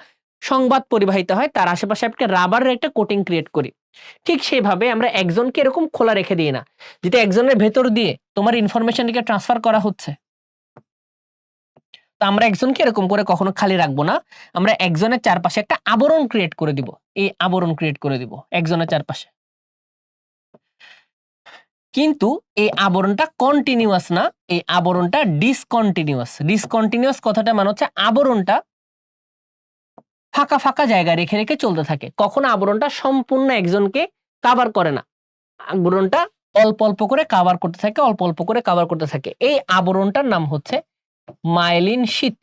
সংবাদ পরিবাহিত হয় তার আশেপাশে একটা রাবারের একটা কোটিং ক্রিয়েট করি। ঠিক সেভাবে আমরা একজনকে এরকম খোলা রেখে দিই না। যেটা একজনের ভেতর দিয়ে তোমার ইনফরমেশনকে ট্রান্সফার করা হচ্ছে। তো আমরা একজনকে এরকম করে কখনো খালি রাখবো না। আমরা একজনের চারপাশে একটা আবরণ ক্রিয়েট করে দিব। এই আবরণ ক্রিয়েট করে দিব একজনের চারপাশে। কিন্তু এই আবরণটা কন্টিনিউয়াস না, এই আবরণটা ডিসকন্টিনিউয়াস। ডিসকন্টিনিউয়াস কথাটা মানে হচ্ছে আবরণটা ফাঁকা ফাঁকা জায়গায় রেখে রেখে চলতে থাকে। কখনো আবরণটা সম্পূর্ণ একজনকে কাভার করে না। আবরণটা অল্প অল্প করে কাভার করতে থাকে, অল্প অল্প করে কাভার করতে থাকে। এই আবরণটার নাম হচ্ছে মাইলিন শীথ।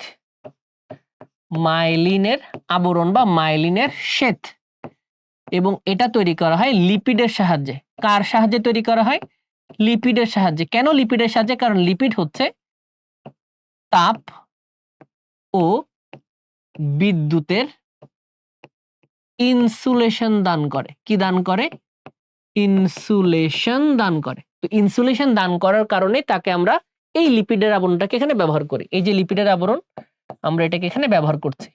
মাইলিনের আবরণ বা মাইলিনের শ্বেত। এবং এটা তৈরি করা হয় লিপিডের সাহায্যে। কার সাহায্যে তৈরি করা হয়? লিপিডের সাহায্যে। কেন লিপিডের সাহায্যে? কারণ লিপিড হচ্ছে তাপ ও বিদ্যুতের ইনসুলেশন দান করে। কি দান করে? ইনসুলেশন দান করে। তো ইনসুলেশন দান করার কারণে তাকে আমরা এই লিপিডের আবরণটাকে এখানে ব্যবহার করি। এই যে লিপিডের আবরণ আমরা এটাকে এখানে ব্যবহার করছি।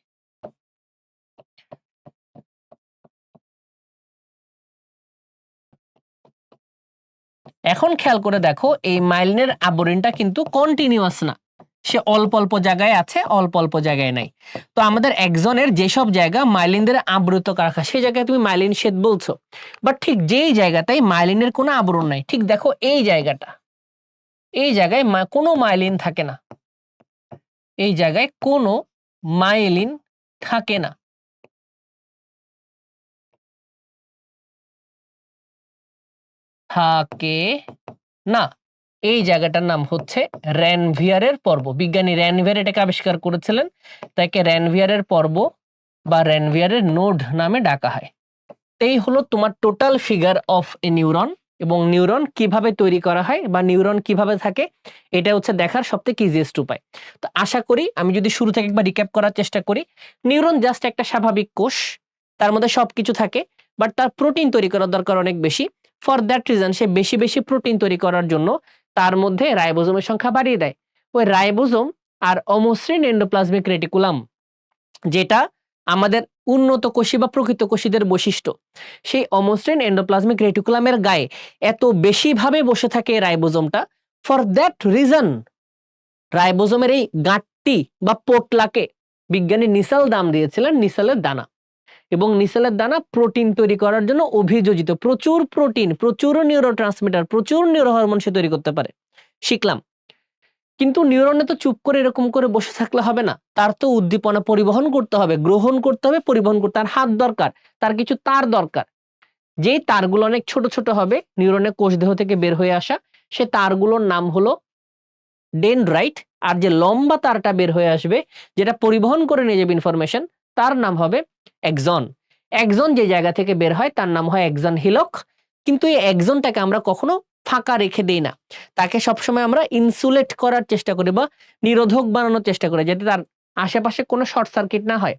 এখন খেয়াল করে দেখো এই মাইলিনের আবরণটা কিন্তু কন্টিনিউয়াস না। সে অল্প অল্প জায়গায় আছে, অল্প অল্প জায়গায় নাই। তো আমাদের একজনের যেসব জায়গা মাইলিন দ্বারা আবৃত রাখা সেই জায়গায় তুমি মাইলিন শ্বেত বলছো। বাট ঠিক যেই জায়গাটাই মাইলিনের কোনো আবরণ নাই, ঠিক দেখো এই জায়গাটা, এই জায়গায় কোনো মাইলিন থাকে না। এই জায়গায় কোনো মাইলিন থাকে না। থাকে না। এই জায়গাটার নাম হচ্ছে র্যানভিয়ারের পর্ব। বিজ্ঞানী র্যানভিয়ার এটাকে আবিষ্কার করেছিলেন, তাকে র্যানভিয়ারের পর্ব বা র্যানভিয়ারের নোড নামে ডাকা হয়। এই হলো তোমার total figure of A neuron, এবং নিউরন কিভাবে তৈরি করা হয় বা নিউরন কিভাবে থাকে এটা হচ্ছে দেখার সবথেকে ইজিয়েস্ট উপায়। তো আশা করি আমি যদি শুরু থেকে একবার রিক্যাপ করার চেষ্টা করি, নিউরন জাস্ট একটা স্বাভাবিক কোষ, তার মধ্যে সবকিছু থাকে, বাট তার প্রোটিন তৈরি করার দরকার অনেক বেশি। ফর দ্যাট রিজন সে বেশি বেশি প্রোটিন তৈরি করার জন্য তার মধ্যে রাইবোজোমের সংখ্যা বাড়িয়ে দেয়। ওই রাইবোজোম আর অমসৃণ এন্ডোপ্লাজমিক রেটিকুলাম, যেটা আমাদের উন্নত কোষী বা প্রকৃত কোষীদের বৈশিষ্ট্য, সেই অমসৃণ এন্ডোপ্লাজমিক রেটিকুলামের গায়ে এত বেশি ভাবে বসে থাকে রাইবোজোমটা। ফর দ্যাট রিজন রাইবোজোমের এই গাঁটটি বা পোটলাকে বিজ্ঞানী নিসেল নাম দিয়েছিলেন নিসেলের দানা। এবং নিসেলের দানা প্রোটিন তৈরি করার জন্য অভিযোজিত। প্রচুর প্রোটিন, প্রচুর নিউরোট্রান্সমিটার, প্রচুর নিউরোহরমোন সে তৈরি করতে পারে। শিখলাম। কিন্তু নিউরনে তো চুপ করে এরকম করে বসে থাকলে হবে না, তার তো উদ্দীপনা পরিবহন করতে হবে, গ্রহণ করতে হবে, পরিবহন করতে, তার হাত দরকার, তার কিছু তার দরকার। যেই তারগুলো অনেক ছোট ছোট হবে, নিউরনের কোষদেহ থেকে বের হয়ে আসা, সে তারগুলোর নাম হলো ডেনড্রাইট। আর যে লম্বা তারটা বের হয়ে আসবে, যেটা পরিবহন করে নিয়ে যাবে ইনফরমেশন, তার নাম হবে এক্সন। এক্সন যে জায়গা থেকে বের হয় তার নাম হয় এক্সন হিলক। কিন্তু এই এক্সনটাকে আমরা কখনো ফাঁকা রেখে দেই না, তাকে সবসময় আমরা ইনসুলেট করার চেষ্টা করি বা নিরোধক বানানোর চেষ্টা করি, যাতে তার আশেপাশে কোনো শর্ট সার্কিট না হয়।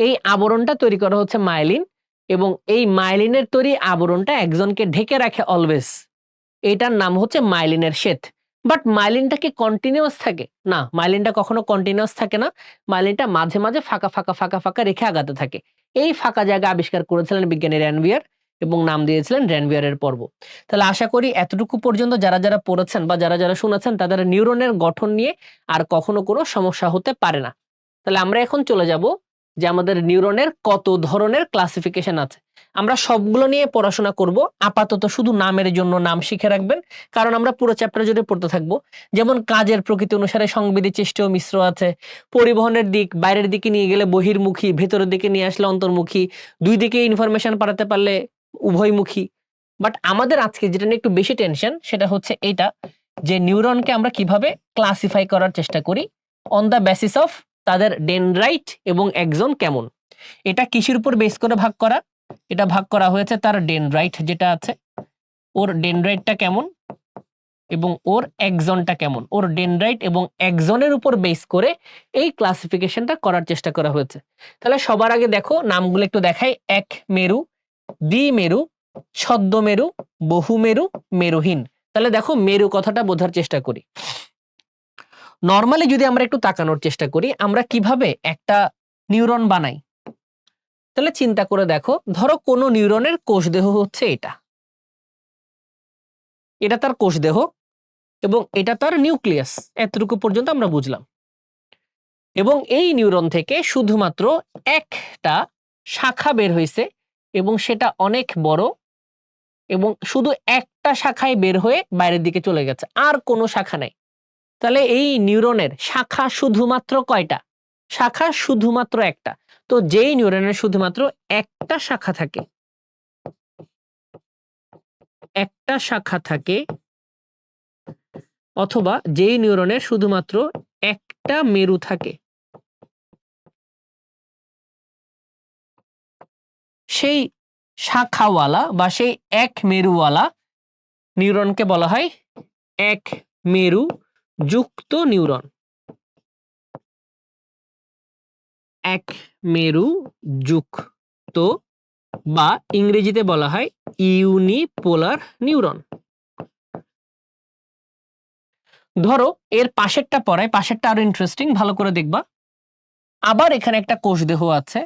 এই আবরণটা তৈরি করা হচ্ছে মাইলিন, এবং এই মাইলিনের তৈরি আবরণটা এক্সনকে ঢেকে রাখে অলওয়েজ। এটার নাম হচ্ছে মাইলিনের শ্বেত। বাট মাইলিনটা কি কন্টিনিউয়াস থাকে? না, মাইলিনটা কখনো কন্টিনিউয়াস থাকে না। মাইলিনটা মাঝে মাঝে ফাঁকা ফাঁকা ফাঁকা ফাঁকা রেখে আগাতে থাকে। এই ফাঁকা জায়গা আবিষ্কার করেছিলেন বিজ্ঞানী র্যানভিয়ার, এবং নাম দিয়েছিলেন র্যানভিয়ারের পর্ব। তাহলে আশা করি এতটুকু পর্যন্ত যারা যারা পড়েছেন বা যারা যারা শুনেছেন, তাদের নিউরনের গঠন নিয়ে আর কখনো কোনো সমস্যা হতে পারে না। তাহলে আমরা এখন চলে যাব যে আমাদের নিউরনের কত ধরনের ক্লাসিফিকেশন আছে। আমরা সবগুলো নিয়ে পড়াশোনা করব। আপাতত শুধু নামের জন্য নাম শিখে রাখবেন, কারণ আমরা পুরো চ্যাপ্টার জুড়ে পড়তে থাকবো। যেমন কাজের প্রকৃতি অনুসারে সংবেদী, চেষ্টীয়, মিশ্র আছে। পরিবহনের দিক, বাইরের দিকে নিয়ে গেলে বহির্মুখী, ভেতরের দিকে নিয়ে আসলে অন্তর্মুখী, দুই দিকে ইনফরমেশন পাঠাতে পারলে উভয়মুখী। বাট আমাদের আজকে যেটা নিয়ে একটু বেশি টেনশন, সেটা হচ্ছে এটা, যে নিউরনকে আমরা কিভাবে ক্লাসিফাই করার চেষ্টা করি অন দ্য বেসিস অফ তাদের ডেনড্রাইট এবং এক্সন কেমন। এটা কিসের উপর বেস করে ভাগ করা? এটা ভাগ করা হয়েছে তার ডেনড্রাইট যেটা আছে, ওর ডেনড্রাইটটা কেমন এবং ওর এক্সনটা কেমন, ওর ডেনড্রাইট এবং এক্সনের উপর বেস করে এই ক্লাসিফিকেশনটা করার চেষ্টা করা হয়েছে। তাহলে সবার আগে দেখো নামগুলো একটু দেখাই। এক মেরু, দ্বিমেরু, ছদ্মমেরু, বহুমেরু, মেরুহীন। তাহলে দেখো মেরু কথাটা বোঝার চেষ্টা করি। নরমালি যদি আমরা একটু তাকানোর চেষ্টা করি, আমরা কিভাবে একটা নিউরন বানাই, তাহলে চিন্তা করে দেখো, ধরো কোনো নিউরনের কোষদেহ হচ্ছে এটা, এটা তার কোষদেহ এবং এটা তার নিউক্লিয়াস। এতটুকু পর্যন্ত আমরা বুঝলাম। এবং এই নিউরন থেকে শুধুমাত্র একটা শাখা বের হয়েছে, এবং সেটা অনেক বড়, এবং শুধু একটা শাখায় বের হয়ে বাইরের দিকে চলে গেছে, আর কোনো শাখা নাই। তাহলে এই নিউরনের শাখা শুধুমাত্র কয়টা? শাখা শুধুমাত্র একটা। তো যেই নিউরনের শুধুমাত্র একটা শাখা থাকে, একটা শাখা থাকে, অথবা যেই নিউরনের শুধুমাত্র একটা মেরু থাকে, সেই শাখাওয়ালা বা সেই এক মেরুওয়ালা নিউরনকে বলা হয় এক মেরু যুক্ত নিউরন। এক মেরু যুক্ত, বা ইংরেজিতে বলা হয় ইউনিপোলার নিউরন। ধরো এর পাশেরটা পড়ায়, পাশেরটা আরো ইন্টারেস্টিং, ভালো করে দেখবা। আবার এখানে একটা কোষদেহ আছে,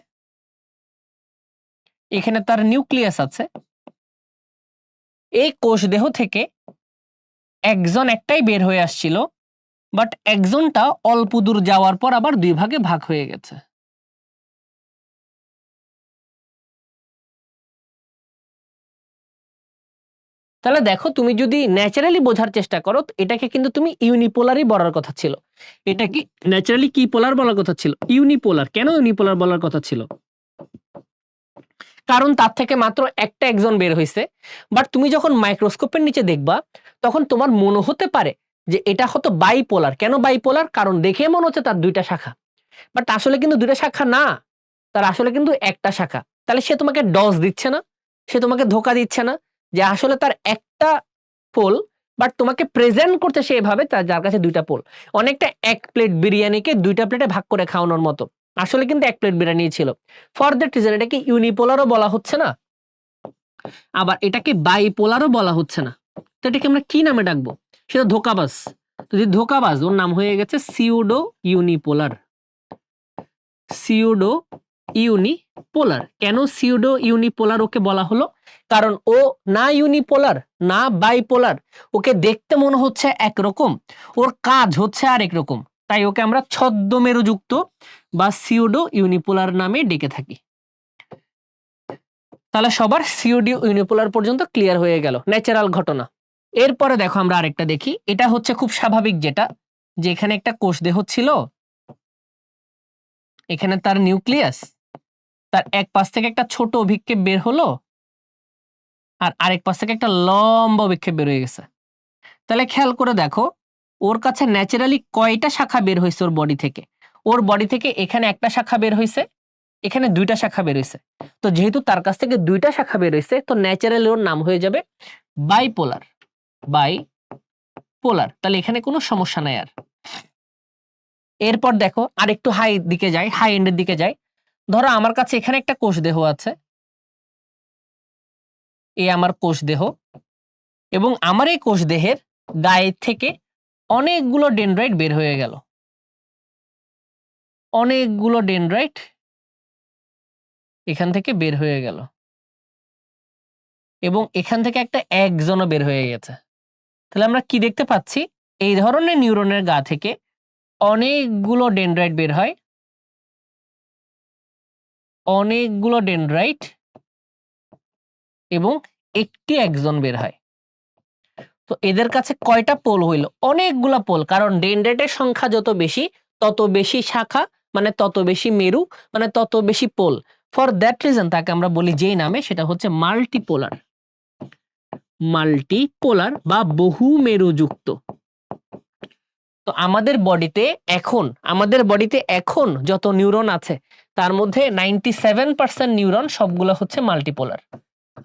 এখানে তার নিউক্লিয়াস আছে। এই কোষদেহ থেকে এক্সন একটাই বের হয়ে আসছিল, বাট এক্সনটা অল্প দূর যাওয়ার পর আবার দুই ভাগে ভাগ হয়ে গেছে। তাহলে দেখো, তুমি যদি ন্যাচারালি বোঝার চেষ্টা করো, এটাকে কিন্তু তুমি ইউনিপোলারই বলার কথা ছিল। এটা কি ন্যাচারালি কি পোলার বলার কথা ছিল? ইউনিপোলার। কেন ইউনিপোলার বলার কথা ছিল? কারণ তার থেকে মাত্র একটা এক্সন বের হয়েছে। বাট তুমি যখন মাইক্রোস্কোপের নিচে দেখবা তখন তোমার মনে হতে পারে যে এটা হয়তো বাইপোলার। কেন বাইপোলার? কারণ দেখে মনে হচ্ছে তার দুইটা শাখা, বাট আসলে কিন্তু দুইটা শাখা না, তার আসলে কিন্তু একটা শাখা। তাহলে সে তোমাকে ডজ দিচ্ছে না, সে তোমাকে ধোকা দিচ্ছে না যে আসলে তার একটা পোল, বাট তোমাকে প্রেজেন্ট করতে সে এভাবে তার যার কাছে দুইটা পোল। অনেকটা এক প্লেট বিরিয়ানিকে দুইটা প্লেটে ভাগ করে খাওয়ানোর মতো। আসলে কিন্তু এক প্লেট বিরিয়ানি ছিল। ফর দ্যাট রিজন এটাকে ইউনিপোলারও বলা হচ্ছে না, আবার এটাকে বাইপোলারও বলা হচ্ছে না। তো এটাকে আমরা কি নামে ডাকবো? সেটা ধোকাবাজ। যদি ধোকাবাজ, ওর নাম হয়ে গেছে সিউডো ইউনিপোলার। Pseudo unipolar. কেন সিউডো ইউনিপোলার ওকে বলা হলো? কারণ ও না ইউনিপোলার না বাইপোলার, ওকে দেখতে মনে হচ্ছে একরকম, ওর কাজ হচ্ছে আরেক রকম, তাই ওকে আমরা ছদ্মমেরুযুক্ত বা সিউডো ইউনিপোলার নামে ডেকে থাকি। তাহলে সবার সিউডো ইউনিপোলার পর্যন্ত ক্লিয়ার হয়ে গেল, ন্যাচারাল ঘটনা। এরপরে দেখো আমরা আরেকটা দেখি। এটা হচ্ছে খুব স্বাভাবিক, যেটা যে এখানে একটা কোষ দেহ ছিল, এখানে তার নিউক্লিয়াস, তার এক পাশ থেকে একটা ছোট অভিক্ষেপ বের হলো আর আরেক পাশ থেকে একটা লম্বা অভিক্ষেপ বের হয়ে গেছে। তাহলে খেয়াল করে দেখো ওর কাছে ন্যাচারালি কয়টা শাখা বের হয়েছে ওর বডি থেকে? ওর বডি থেকে এখানে একটা শাখা বের হয়েছে, এখানে দুইটা শাখা বের হয়েছে। তো যেহেতু তার কাছ থেকে দুইটা শাখা বের হয়েছে, তো ন্যাচারালি ওর নাম হয়ে যাবে বাইপোলার। বাইপোলার। তাহলে এখানে কোনো সমস্যা নাই আর। এরপর দেখো আরেকটু হাই দিকে যাই, হাই এন্ডের দিকে যাই। ধরো আমার কাছে এখানে একটা কোষ দেহ আছে, এই আমার কোষ দেহ, এবং আমার এই কোষ দেহের গায়ে থেকে অনেকগুলো ডেনড্রাইট বের হয়ে গেল, অনেকগুলো ডেনড্রাইট এখান থেকে বের হয়ে গেল, এবং এখান থেকে একটা একজনও বের হয়ে গেছে। তাহলে আমরা কি দেখতে পাচ্ছি? এই ধরনের নিউরনের গা থেকে অনেকগুলো ডেনড্রাইট বের হয়, অনেকগুলো ডেনড্রাইট, এবং একটি একজন বের হয়। তো এদের কাছে কয়টা পোল হইল? অনেকগুলা পোল, কারণ ডেনড্রাইটের সংখ্যা যত বেশি তত বেশি শাখা, মানে তত বেশি মেরু, মানে তত বেশি পোল। ফর দ্যাট রিজন তাকে আমরা বলি যেই নামে, সেটা হচ্ছে মাল্টিপোলার। মাল্টিপোলার বা বহু মেরুযুক্ত। তো আমাদের বডিতে এখন যত নিউরন আছে তার মধ্যে 97% নিউরন সবগুলো হচ্ছে মাল্টিপোলার।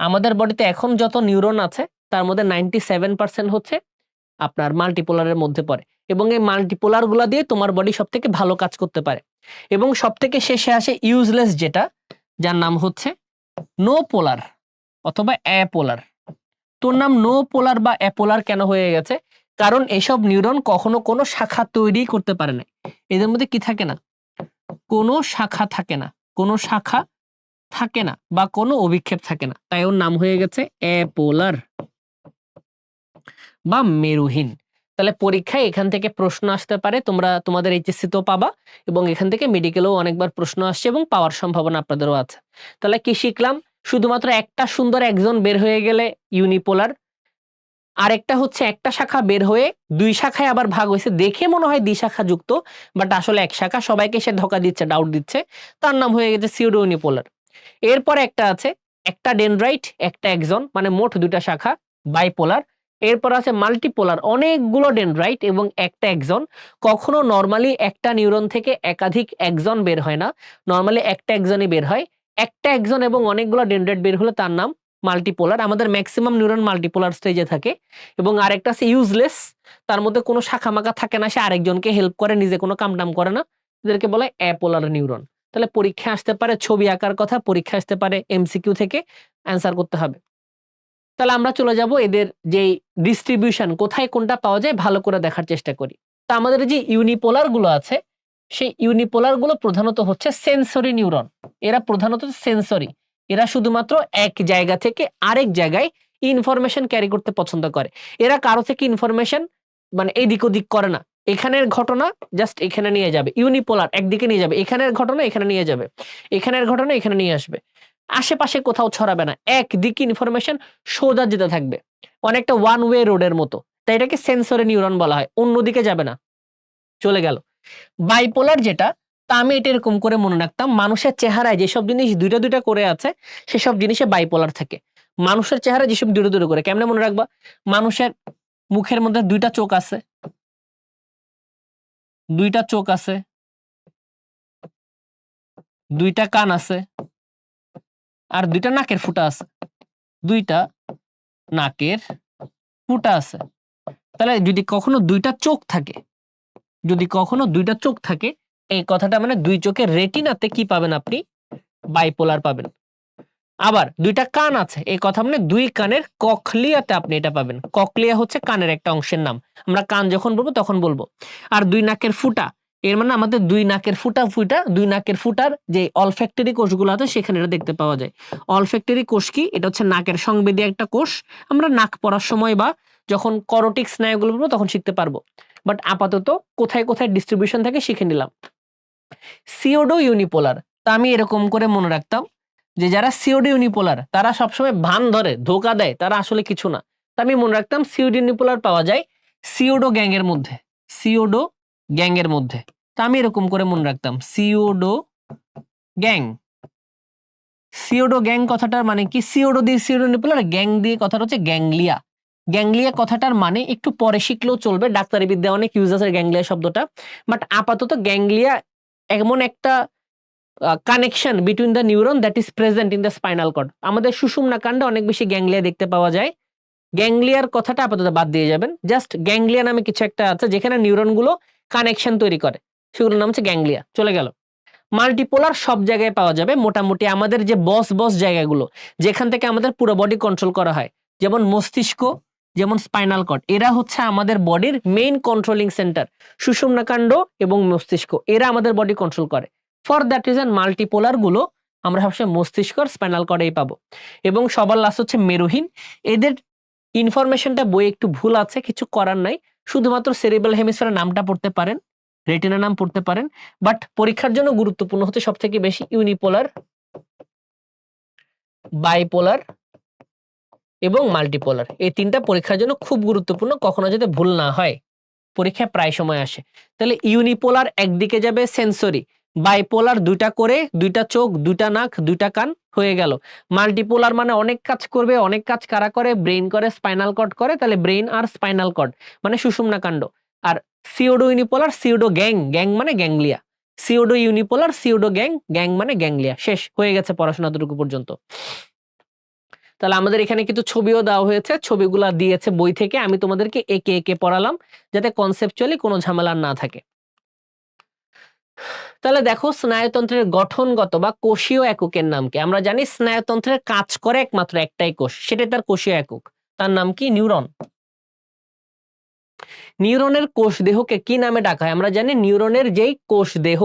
আমাদের বডিতে এখন যত নিউরন আছে তার মধ্যে 97% হচ্ছে আপনার মাল্টিপোলারের মধ্যে পড়ে, এবং এই মাল্টিপোলার গুলা দিয়ে তোমার বডি সব থেকে ভালো কাজ করতে পারে। এবং সব থেকে শেষে আসে ইউজলেস, যেটা যার নাম হচ্ছে নো পোলার অথবা অ্যাপোলার। তোর নাম নো পোলার বা অ্যাপোলার কেন হয়ে গেছে? কারণ এসব নিউরন কখনো কোনো শাখা তৈরি করতে পারে না। এদের মধ্যে কি থাকে না? কোনো শাখা থাকে না, কোনো শাখা থাকে না বা কোনো অভিক্ষেপ থাকে না, তাই ওর নাম হয়ে গেছে অ্যাপোলার বা মেরুহীন। তাহলে পরীক্ষায় এখান থেকে প্রশ্ন আসতে পারে, তোমরা তোমাদের এইচএসসি তো পাবা, এবং এখান থেকে মেডিকেলেও অনেকবার প্রশ্ন আসছে এবং পাওয়ার সম্ভাবনা আপনাদেরও আছে। তাহলে কি শিখলাম? শুধুমাত্র একটা সুন্দর একজন বের হয়ে গেলে ইউনিপোলার, আরেকটা হচ্ছে একটা শাখা বের হয়ে দুই শাখায় আবার ভাগ হয়েছে, দেখে মনে হয় দ্বিশাখা যুক্ত, বাট আসলে এক শাখা, সবাইকে সে ধোঁকা দিচ্ছে, ডাউট দিচ্ছে, তার নাম হয়ে গেছে সিউডো ইউনিপোলার। এরপরে একটা আছে একটা ডেনড্রাইট একটা একজন, মানে মোট দুইটা শাখা, বাইপোলার। এরপর আছে মাল্টিপোলার, অনেকগুলো ডেনড্রাইট এবং একটা একজন। কখনো নরমালি একটা নিউরন থেকে একাধিক একজন বের হয় না, নরমালি একটা একজনই বের হয়। একটা একজন এবং অনেকগুলো ডেনড্রাইট বের হলে তার নাম মাল্টিপোলার। আমাদের ম্যাক্সিমাম নিউরন মাল্টিপোলার স্টেজে থাকে। এবং আরেকটা আছে ইউজলেস, তার মধ্যে কোনো শাখা মাখা থাকে না, সে আরেকজনকে হেল্প করে, নিজে কোনো কাম টাম করে না, এদেরকে বলে অ্যাপোলার নিউরন। তাহলে পরীক্ষা আসতে পারে ছবি আঁকার কথা, পরীক্ষা আসতে পারে এমসিকিউ থেকে অ্যান্সার করতে হবে। তাহলে আমরা চলে যাব এদের যেই ডিস্ট্রিবিউশন, কোথায় কোনটা পাওয়া যায় ভালো করে দেখার চেষ্টা করি। তো আমাদের যে ইউনিপোলার গুলো আছে, সেই ইউনিপোলার গুলো প্রধানত হচ্ছে সেন্সরি নিউরন। এরা প্রধানত সেন্সরি, এরা শুধুমাত্র এক জায়গা থেকে আরেক জায়গায় ইনফরমেশন ক্যারি করতে পছন্দ করে। এরা কারো থেকে ইনফরমেশন মানে এদিক ওদিক করে না, এখানের ঘটনা জাস্ট এখানে নিয়ে যাবে। ইউনিপোলার একদিকে নিয়ে যাবে, এখানের ঘটনা এখানে নিয়ে যাবে, এখানের ঘটনা এখানে নিয়ে আসবে, আশেপাশে কোথাও ছড়াবে না, একদিকে ইনফরমেশন সোজা যেতে থাকবে, অনেকটা ওয়ান ওয়ে রোডের মতো। তাই এটাকে সেন্সরি নিউরন বলা হয়, অন্যদিকে যাবে না, চলে গেল। বাইপোলার যেটা, তা আমি এটা এরকম করে মনে রাখতাম, মানুষের চেহারায় যেসব জিনিস দুইটা দুইটা করে আছে সেসব জিনিসে বাইপোলার থাকে। মানুষের চেহারায় যেসব দুটো দুটো করে, কেমনে মনে রাখবা? মানুষের মুখের মধ্যে দুইটা চোখ আছে, দুইটা চোখ আছে, দুইটা কান আছে, আর দুইটা নাকের ফুটা আছে, দুইটা নাকের ফুটা আছে। তাহলে যদি কখনো দুইটা চোখ থাকে, যদি কখনো দুইটা চোখ থাকে, এই কথাটা মানে দুই চোখের রেটিনাতে কি পাবেন আপনি? বাইপোলার পাবেন। আবার দুইটা কান আছে, এই কথা মানে দুই কানের কখলিয়াতে আপনি এটা পাবেন। কখলিয়া হচ্ছে কানের একটা অংশের নাম, আমরা কান যখন বলবো তখন বলবো। আর দুই নাকের ফুটা, এর মানে আমাদের দুই নাকের ফুটা দুই নাকের ফুটার যে অলফ্যাক্টরি কোষগুলো আছে সেখানে এটা দেখতে পাওয়া যায়। অলফ্যাক্টরি কোষ কি? এটা হচ্ছে নাকের সংবেদী একটা কোষ। আমরা নাক পড়ার সময় বা যখন করোটিক স্নায়ুগুলো পড়বো তখন শিখতে পারবো, বাট আপাতত কোথায় কোথায় ডিস্ট্রিবিউশন থাকে শিখে নিলাম। সিওডো ইউনিপোলার, তা আমি এরকম করে মনে রাখতাম যে যারা সিওডো ইউনিপোলার তারা সবসময় ভান ধরে, ধোকা দেয়, তারা আসলে কিছু না। তা আমি মনে রাখতাম সিওডো ইউনিপোলার পাওয়া যায় সিওডো গ্যাংয়ের মধ্যে, সিওডো গ্যাংয়ের মধ্যে। তা আমি এরকম করে মনে রাখতাম সিওডো গ্যাং। সিওডো গ্যাং কথাটার মানে কি? সিওডো দিয়ে সিওডো ইউনিপোলার, গ্যাং দিয়ে কথাটা হচ্ছে গ্যাংলিয়া। গ্যাংলিয়া কথাটার মানে একটু পরে শিখলেও চলবে, ডাক্তারি বিদ্যা অনেক ইউজ আছে গ্যাংলিয়া শব্দটা, বাট আপাতত গ্যাংলিয়া এমন একটা connection between the neuron that is present in the spinal cord. আমাদের সুষুম্না কাণ্ডে অনেক বেশি গ্যাংলিয়া দেখতে পাওয়া যায়। গ্যাংলিয়ার কথাটা আপাতত বাদ দিয়ে যাবেন, জাস্ট গ্যাংলিয়া নামে কিছু একটা আছে যেখানে নিউরন গুলো কানেকশন তৈরি করে, সেগুলোর নাম হচ্ছে গ্যাংলিয়া। চলে গেল। মাল্টিপোলার সব জায়গায় পাওয়া যাবে মোটামুটি, আমাদের যে বস জায়গাগুলো যেখান থেকে আমাদের পুরো বডি কন্ট্রোল করা হয়, যেমন মস্তিষ্ক, যেমন স্পাইনাল কর্ড, এরা হচ্ছে আমাদের বডির মেইন কন্ট্রোলিং সেন্টার। সুষুম্না কাণ্ড এবং মস্তিষ্ক এরা আমাদের বডি কন্ট্রোল করে। ফর দ্যাট রিজন মাল্টিপোলার গুলো আমরা সবসময় মস্তিষ্ক আর স্পাইনাল কর্ডেই পাবো। এবং সবার লাস্ট হচ্ছে মেরুহীন। এদের ইনফরমেশনটা বই একটু ভুল আছে, কিছু করার নাই, শুধুমাত্র সেরিব্রাল হেমিস্ফিয়ারের নামটা পড়তে পারেন, রেটিনা নাম পড়তে পারেন, বাট পরীক্ষার জন্য গুরুত্বপূর্ণ হচ্ছে সব থেকে বেশি ইউনিপোলার, বাইপোলার এবং মাল্টিপোলার। এই তিনটা পরীক্ষার জন্য খুব গুরুত্বপূর্ণ, কখনো যাতে ভুল না হয়, পরীক্ষায় প্রায় সময় আসে। তাহলে ইউনিপোলার একদিকে যাবে সেন্সরি, বাইপোলার দুইটা করে, দুইটা চোখ, দুইটা নাক, দুইটা কান, হয়ে গেল। মাল্টিপোলার মানে অনেক কাজ করবে, অনেক কাজ কারা করে? ব্রেইন করে, স্পাইনাল কর্ড করে, তাহলে ব্রেইন আর স্পাইনাল কর্ড মানে সুষুম্না কাণ্ড। আর সিওডো ইউনিপোলার, সিওডো গ্যাং, গ্যাং মানে গ্যাংলিয়া। সিওডো ইউনিপোলার, সিওডো গ্যাং, গ্যাং মানে গ্যাংলিয়া। শেষ হয়ে গেছে পড়াশোনা এতটুকু পর্যন্ত। তাহলে আমাদের এখানে কিছু ছবিও দেওয়া হয়েছে, ছবিগুলা দিয়েছে বই থেকে, আমি তোমাদেরকে একে একে পড়ালাম যাতে কনসেপচুয়ালি কোনো ঝামেলা না থাকে। তাহলে দেখো স্নায়ুতন্ত্রের গঠনগত বা কোষীয় এককের নাম কি? আমরা জানি স্নায়ুতন্ত্রের কাজ করে একমাত্র একটাই কোষ, সেটাই তার কোষীয় একক, তার নাম কি? নিউরন। নিউরনের কোষ দেহকে কি নামে ডাকা হয়? আমরা জানি নিউরনের যেই কোষ দেহ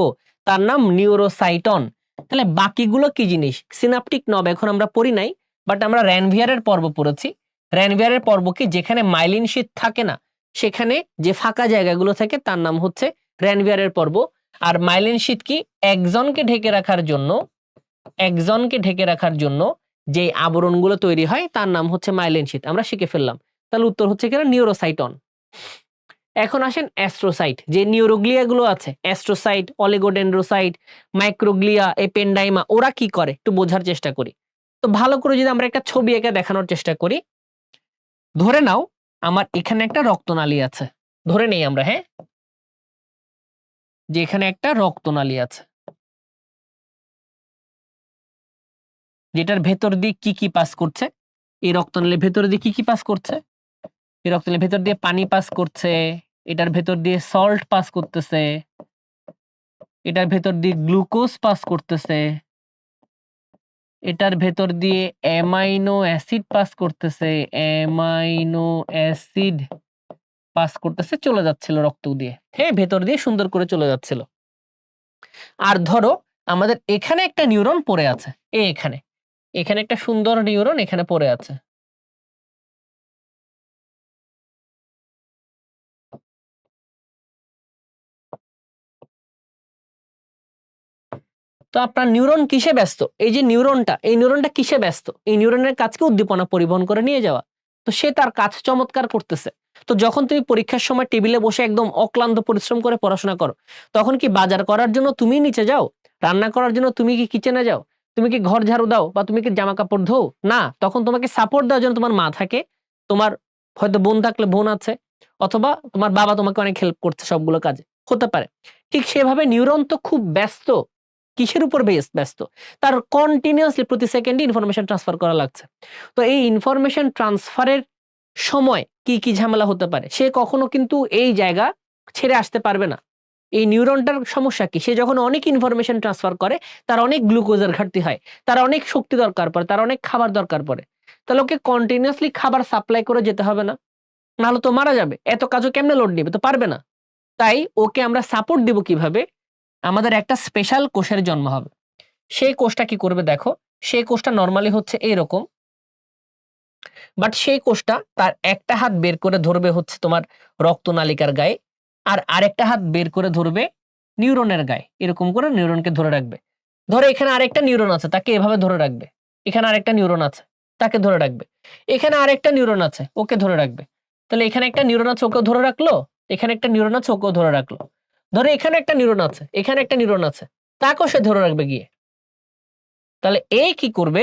তার নাম নিউরোসাইটন। তাহলে বাকিগুলো কি জিনিস? সিনাপটিক নব এখন আমরা পড়ি নাই, বাট আমরা র্যানভিয়ারের পর্ব পড়েছি। র্যানভিয়ারের পর্ব কি? যেখানে মাইলিন শীট থাকে না, সেখানে যে ফাঁকা জায়গাগুলো থাকে তার নাম হচ্ছে র্যানভিয়ারের পর্ব। আর মাইলিন শীট কি? একজনকে ঢেকে রাখার জন্য, একজনকে ঢেকে রাখার জন্য যে আবরণগুলো তৈরি হয় তার নাম হচ্ছে মাইলিন শীট। আমরা শিখে ফেললাম। তাহলে উত্তর হচ্ছে কিনা নিউরোসাইটন। এখন আসেন অ্যাস্ট্রোসাইট, যে নিউরোগ্লিয়া গুলো আছে, অ্যাস্ট্রোসাইট, অলিগোডেন্ড্রোসাইট, মাইক্রোগ্লিয়া, এপেন্ডাইমা, ওরা কি করে একটু বোঝার চেষ্টা করি। তো ভালো করে যদি আমরা একটা ছবি এঁকে দেখানোর চেষ্টা করি, ধরে নাও আমার এখানে একটা রক্তনালী আছে, ধরে নেই আমরা, হ্যাঁ, যে এখানে একটা রক্তনালী আছে, যেটার ভেতর দিয়ে কি কি পাস করছে? এই রক্তনালীর ভেতর দিয়ে কি কি পাস করছে? এই রক্তনালীর ভেতর দিয়ে পানি পাস করছে, এটার ভেতর দিয়ে সল্ট পাস করতেছে, এটার ভেতর দিয়ে গ্লুকোজ পাস করতেছে, এটার ভেতর দিয়ে অ্যামাইনো অ্যাসিড পাস করতেছে, অ্যামাইনো অ্যাসিড পাস করতেছে, চলে যাচ্ছিল রক্ত দিয়ে, হ্যাঁ, ভেতর দিয়ে সুন্দর করে চলে যাচ্ছিল। আর ধরো আমাদের এখানে একটা নিউরন পড়ে আছে, এখানে এখানে একটা সুন্দর নিউরন এখানে পড়ে আছে। তো আপনার নিউরন কিসে ব্যস্ত? এই যে নিউরনটা, এই নিউরনটা কিসে ব্যস্ত? এই নিউরনের কাজকে উদ্দীপনা পরিবহন করে নিয়ে যাওয়া। তো সে তার কাজ চমৎকার করতেছে। তো যখন তুমি পরীক্ষার সময় টেবিলে বসে একদম অক্লান্ত পরিশ্রম করে পড়াশোনা করো, তখন কি বাজার করার জন্য তুমি নিচে যাও? রান্না করার জন্য তুমি কি কিচেনে যাও? তুমি কি ঘর ঝাড়ু দাও বা তুমি কি জামা কাপড় ধোও? না, তখন তোমাকে সাপোর্ট দেওয়ার জন্য তোমার মা থাকে, তোমার হয়তো বোন থাকলে বোন আছে, অথবা তোমার বাবা তোমাকে অনেক হেল্প করছে সবগুলো কাজে, হতে পারে। ঠিক সেভাবে নিউরন তো খুব ব্যস্ত। কিসের উপর ব্যস্ত? তার কন্টিনিউয়াসলি প্রতি সেকেন্ডে ইনফরমেশন ট্রান্সফার করা লাগছে। তো এই ইনফরমেশন ট্রান্সফারের সময় কি ঝামেলা হতে পারে? সে কখনো কিন্তু এই জায়গা ছেড়ে আসতে পারবে না। এই নিউরনটার সমস্যা কি? সে যখন অনেক ইনফরমেশন ট্রান্সফার করে, তার অনেক গ্লুকোজের ঘাটতি হয়। তার অনেক শক্তি দরকার পড়ে, তার অনেক খাবার দরকার পড়ে। তাহলে ওকে কন্টিনিউয়াসলি খাবার সাপ্লাই করে যেতে হবে না? নাহলে তো মারা যাবে। এত কাজও কেমনে লোড নিবে? তো পারবে না। তাই ওকে আমরা সাপোর্ট দিব কিভাবে? আমাদের একটা স্পেশাল কোষের জন্ম হবে। সেই কোষটা কি করবে দেখো, সেই কোষটা নরমালি হচ্ছে এরকম। বাট সেই কোষটা তার একটা হাত বের করে ধরবে হচ্ছে তোমার রক্তনালিকার গায়ে, আর আরেকটা হাত বের করে ধরবে নিউরনের গায়ে। এরকম করে নিউরনকে ধরে রাখবে। ধরো এখানে আরেকটা নিউরন আছে, তাকে এভাবে ধরে রাখবে। এখানে আরেকটা নিউরন আছে, তাকে ধরে রাখবে। এখানে আরেকটা নিউরন আছে, ওকে ধরে রাখবে। তাহলে এখানে একটা নিউরন আছে, ওকেও ধরে রাখলো। এখানে একটা নিউরন আছে, ওকেও ধরে রাখলো। ধরো এখানে একটা নিউরন আছে, এখানে একটা নিউরন আছে, তাকেও সে ধরে রাখবে গিয়ে। তাহলে কি করবে?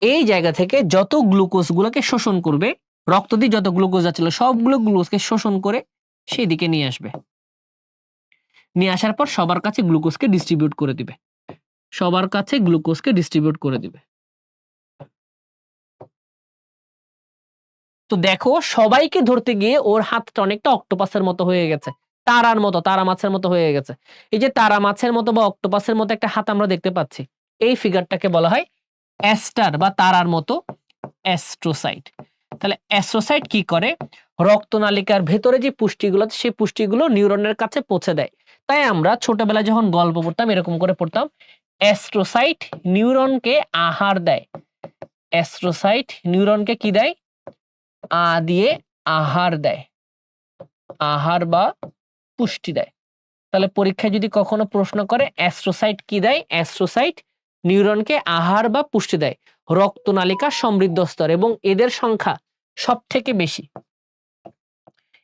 এই জায়গা থেকে যত গ্লুকোজ গুলোকে শোষণ করবে, রক্ত দিয়ে যত গ্লুকোজ যাচ্ছিল সবগুলো গ্লুকোজকে শোষণ করে সেই দিকে নিয়ে আসবে। নিয়ে আসার পর সবার কাছে গ্লুকোজকে ডিস্ট্রিবিউট করে দিবে। সবার কাছে গ্লুকোজকে ডিস্ট্রিবিউট করে দিবে। তো দেখো সবাইকে ধরতে গিয়ে ওর হাতটা অনেকটা অক্টোপাসের মতো হয়ে গেছে। তারার মতো, তারা মাছের মতো হয়ে গেছে। এই যে তারা মাছের মতো বা অক্টোপাসের মতো একটা হাত আমরা দেখতে পাচ্ছি, এই ফিগারটাকে বলা হয় অ্যাস্টার বা তারার মতো অ্যাস্ট্রোসাইট। তাহলে অ্যাস্ট্রোসাইট কি করে? রক্তনালিকার ভেতরে যে পুষ্টিগুলো আছে সেই পুষ্টিগুলো নিউরনের কাছে পৌঁছে দেয়। তাই আমরা ছোটবেলায় যখন গল্প পড়তাম এরকম করে পড়তাম, অ্যাস্ট্রোসাইট নিউরনকে আহার দেয়। অ্যাস্ট্রোসাইট নিউরনকে কি দেয়? দিয়ে আহার দেয়। আহার বা পুষ্টি দেয়। তাহলে পরীক্ষায় যদি কখনো প্রশ্ন করে অ্যাস্ট্রোসাইট কি দেয়? অ্যাস্ট্রোসাইট নিউরনকে আহার বা পুষ্টি দেয় রক্তনালিকা সমৃদ্ধ স্তর, এবং এদের সংখ্যা সবথেকে বেশি।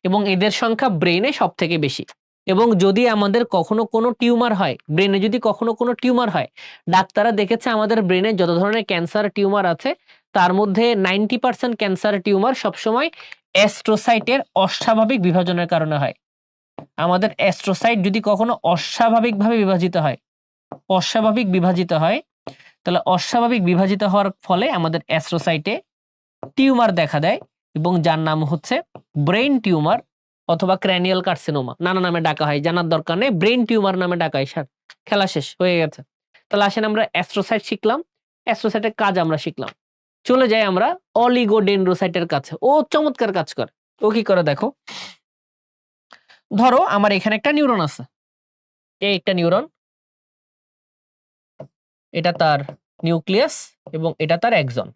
এবং এদের সংখ্যা ব্রেনে সবথেকে বেশি। এবং যদি আমাদের কখনো কোনো টিউমার হয়, ব্রেনে যদি কখনো কোনো টিউমার হয়, ডাক্তাররা দেখেছে আমাদের ব্রেনে যত ধরনের ক্যান্সার টিউমার আছে তার মধ্যে 90% ক্যান্সার টিউমার সবসময় অ্যাস্ট্রোসাইটের অস্বাভাবিক বিভাজনের কারণে হয়। আমাদের অ্যাস্ট্রোসাইট যদি কখনো অস্বাভাবিকভাবে বিভাজিত হয়, অস্বাভাবিক বিভাজিত হয়, তাহলে অস্বাভাবিক বিভাজিত হওয়ার ফলে আমাদের অ্যাস্ট্রোসাইটে টিউমার দেখা দেয়, এবং যার নাম হচ্ছে ব্রেইন টিউমার অথবা ক্র্যানিয়াল কার্সিনোমা। নানা নামে ডাকা হয়, জানার দরকার নেই, ব্রেইন টিউমার নামে ডাকা হয়। স্যার খেলা শেষ হয়ে গেছে। তাহলে আসেন আমরা অ্যাস্ট্রোসাইট শিখলাম, অ্যাস্ট্রোসাইটের কাজ আমরা শিখলাম। চলে যাই আমরা অলিগোডেন্ড্রোসাইটের কাছে। ও চমৎকার কাজ করে। ও কি করে দেখো, ধরো আমার এখানে একটা নিউরন আছে, এই একটা নিউরন, এটা তার নিউক্লিয়াস এবং এটা তার এক্সন।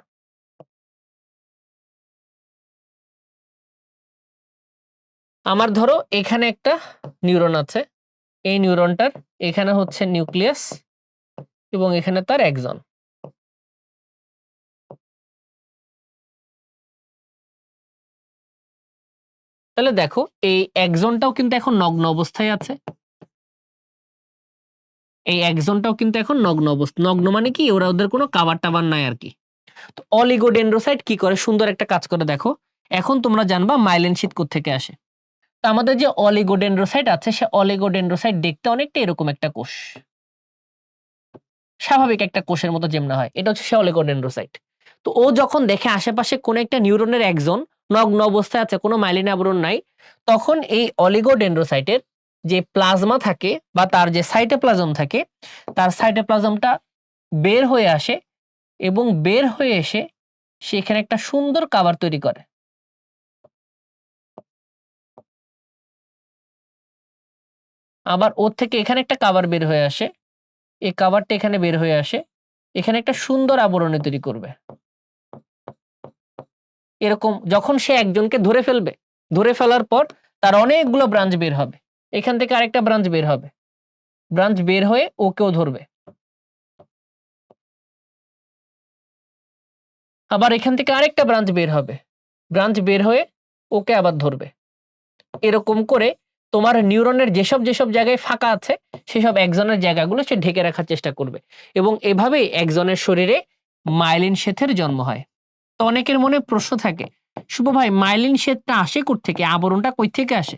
আমার ধরো এখানে একটা নিউরন আছে, এই নিউরনটার এখানে হচ্ছে নিউক্লিয়াস এবং এখানে তার এক্সন। তাহলে দেখো এই এক্সনটাও কিন্তু এখন নগ্ন অবস্থায় আছে, এই এক্সনটাও কিন্তু এখন নগ্ন অবস্থা। নগ্ন মানে কি, ওরা ওদের কোনো কাভার টাভার নাই আর কি। তো অলিগোডেন্ড্রোসাইট কি করে? সুন্দর একটা কাজ করে দেখো। এখন তোমরা জানবা মাইলিন শীট কোত্থেকে আসে। তো আমাদের যে অলিগোডেন্ড্রোসাইট আছে, সে অলিগোডেন্ড্রোসাইট দেখতে অনেকটা এরকম একটা কোষ, স্বাভাবিক একটা কোষের মতো যেমন হয়, এটা হচ্ছে সে অলিগোডেন্ড্রোসাইট। তো ও যখন দেখে আশেপাশে কোন একটা নিউরনের এক্সন নগ্ন অবস্থায় আছে, কোনো মাইলিন আবরণ নাই, তখন এই অলিগোডেন্ড্রোসাইটের যে প্লাজমা থাকে বা তার যে সাইটোপ্লাজম থাকে, তার সাইটোপ্লাজমটা বের হয়ে আসে, এবং বের হয়ে এসে সেখানে একটা সুন্দর কাভার তৈরি করে। আবার ওর থেকে এখানে একটা কাভার বের হয়ে আসে, এই কাভারটা এখানে বের হয়ে আসে, এখানে একটা সুন্দর আবরণী তৈরি করবে। এরকম যখন সে একজনকে ধরে ফেলবে, ধরে ফেলার পর তার অনেকগুলো ব্রাঞ্চ বের হবে, এখান থেকে আরেকটা ব্রাঞ্চ বের হবে, ব্রাঞ্চ বের হয়ে ওকেও ধরবে। আবার এখান থেকে আরেকটা ব্রাঞ্চ বের হবে, ব্রাঞ্চ বের হয়ে ওকে আবার ধরবে। এরকম করে তোমার নিউরনের যেসব যেসব জায়গায় ফাঁকা আছে সেসব একজনের জায়গাগুলো সে ঢেকে রাখার চেষ্টা করবে এবং এভাবেই একজনের শরীরে মাইলিন শেথের জন্ম হয়। তো অনেকের মনে প্রশ্ন থাকে, শুভ ভাই মাইলিন শেথটা আসে কোত্থেকে, আবরণটা কই থেকে আসে?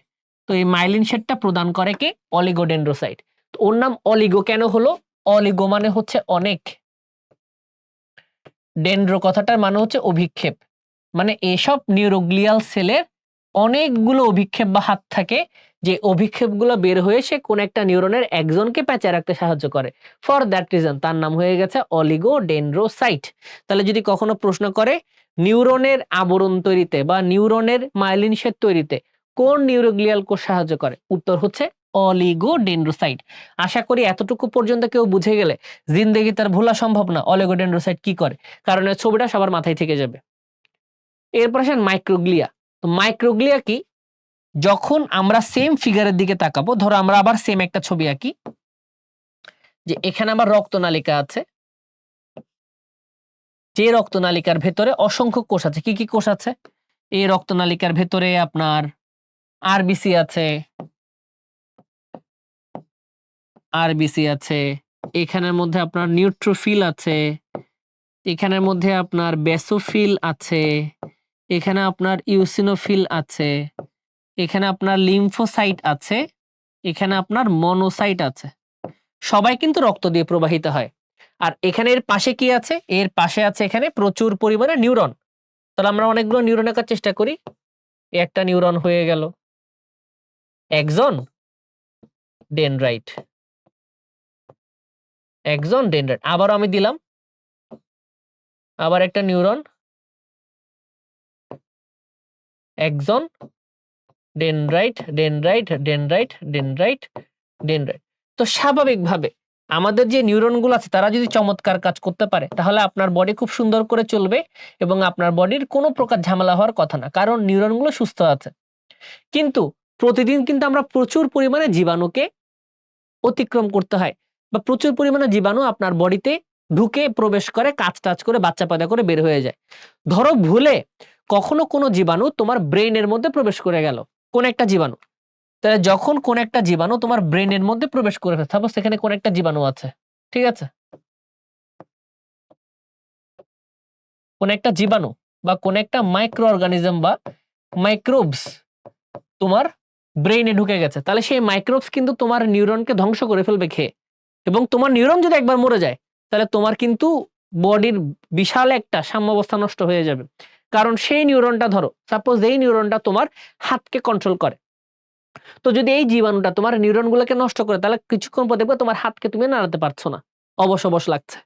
তো এই মাইলিন শেথটা প্রদান করে কে? অলিগোডেন্ড্রোসাইট। তো ওর নাম অলিগো কেন হলো? অলিগো মানে হচ্ছে অনেক, ডেন্ড্রো কথাটার মানে হচ্ছে অভিক্ষেপ, মানে এসব নিউরোগ্লিয়াল সেলের অনেকগুলো অভিক্ষেপ বা হাত থাকে যে অভিক্ষেপগুলো বের হয়ে সে কোন একটা নিউরনের একজনকে প্যাঁচে রাখতে সাহায্য করে। ফর দ্যাট রিজন তার নাম হয়ে গেছে অলিগোডেন্ড্রোসাইট। তাহলে যদি কখনো প্রশ্ন করে নিউরনের আবরণ তৈরিতে বা নিউরনের মাইলিন শেথ তৈরিতে কোন নিউরোগ্লিয়াল কোষ সাহায্য করে, উত্তর হচ্ছে অলিগোডেন্ড্রোসাইট। আশা করি এতটুকু পর্যন্ত কেউ বুঝে গেলে জিন্দেগি তার ভোলা সম্ভব না অলিগোডেন্ড্রোসাইট কি করে, কারণ এর ছবিটা সবার মাথায় থেকে যাবে। এরপর আসেন মাইক্রোগ্লিয়া। তো মাইক্রোগ্লিয়া কি? যখন আমরা সেম ফিগারের দিকে তাকাবো, ধরো আমরা আবার সেম একটা ছবি আঁকি, যে এখানে আমার রক্তনালিকা আছে, যে রক্তনালিকার ভেতরে অসংখ্য কোষ আছে। কি কি কোষ আছে? এই রক্তনালিকার ভেতরে আপনার আরবিসি আছে, আরবিসি আছে, এখানের মধ্যে আপনার নিউট্রোফিল আছে, এখানের মধ্যে আপনার বেসোফিল আছে, এখানে আপনার ইউসিনোফিল আছে, এখানে আপনার লিম্ফোসাইট আছে, এখানে আপনার মনোসাইট আছে। সবাই কিন্তু রক্ত দিয়ে প্রবাহিত হয়। আর এখানে এর পাশে কি আছে? এর পাশে আছে এখানে প্রচুর পরিমাণে নিউরন। তাহলে আমরা অনেকগুলো নিউরন আঁকার চেষ্টা করি। একটা নিউরন হয়ে গেল একজন ডেনড্রাইট, একজন ডেনড্রাইট। আবার আমি দিলাম আবার একটা নিউরন, একজন dendrite, dendrite, dendrite, dendrite, dendrite. তো স্বাভাবিকভাবে আমাদের যে নিউরনগুলো আছে তারা যদি চমৎকার কাজ করতে পারে তাহলে আপনার বডি খুব সুন্দর করে চলবে এবং আপনার বডির কোনো প্রকার ঝামেলা হওয়ার কথা না, কারণ নিউরনগুলো সুস্থ আছে। কিন্তু প্রতিদিন কিন্তু আমরা প্রচুর পরিমাণে জীবাণুকে অতিক্রম করতে হয় বা প্রচুর পরিমাণে জীবাণু আপনার বডিতে ঢুকে প্রবেশ করে, কাজ টাজ করে বাচ্চা পয়দা করে বের হয়ে যায়। ধরো ভুলে কখনো কোনো জীবাণু তোমার ব্রেইনের মধ্যে প্রবেশ করে গেল, কোন একটা জীবাণু। তাহলে যখন কোন একটা জীবাণু তোমার ব্রেনের মধ্যে প্রবেশ করে ফেলে, সাপোজ সেখানে কোন একটা জীবাণু আছে, ঠিক আছে, কোন একটা জীবাণু বা কোন একটা মাইক্রো অর্গানিজম বা মাইক্রোবস তোমার ব্রেইনে ঢুকে গেছে, তাহলে সেই মাইক্রোবস কিন্তু তোমার নিউরনকে ধ্বংস করে ফেলবে খেয়ে। এবং তোমার নিউরন যদি একবার মরে যায় তাহলে তোমার কিন্তু বডির বিশাল একটা সাম্যাবস্থা নষ্ট হয়ে যাবে। কারণ সেই নিউরনটা, ধরো সাপোজ এই নিউরনটা তোমার হাতকে কন্ট্রোল করে, তো যদি এই জীবাণুটা তোমার নিউরনগুলোকে নষ্ট করে তাহলে কিছুক্ষণ পর দেখবে তোমার হাতকে তুমি নাড়াতে পারছো না, অবশ অবশ লাগছে,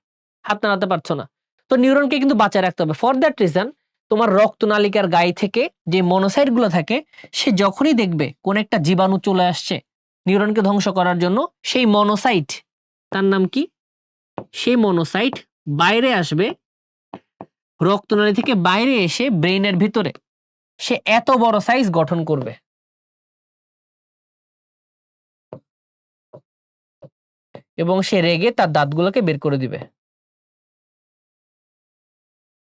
হাত নাড়াতে পারছো না। তো নিউরনকে কিন্তু বাঁচায় রাখতে হবে। ফর দ্যাট রিজন তোমার রক্তনালিকার গায়ে থেকে যে মনোসাইট গুলো থাকে, সে যখনই দেখবে কোন একটা জীবাণু চলে আসছে নিউরনকে ধ্বংস করার জন্য, সেই মনোসাইট, তার নাম কি, সেই মনোসাইট বাইরে আসবে, রক্তনালী থেকে বাইরে এসে ব্রেইনের ভিতরে সে এত বড় সাইজ গঠন করবে, এবং সে রেগে তার দাঁতগুলোকে বের করে দিবে।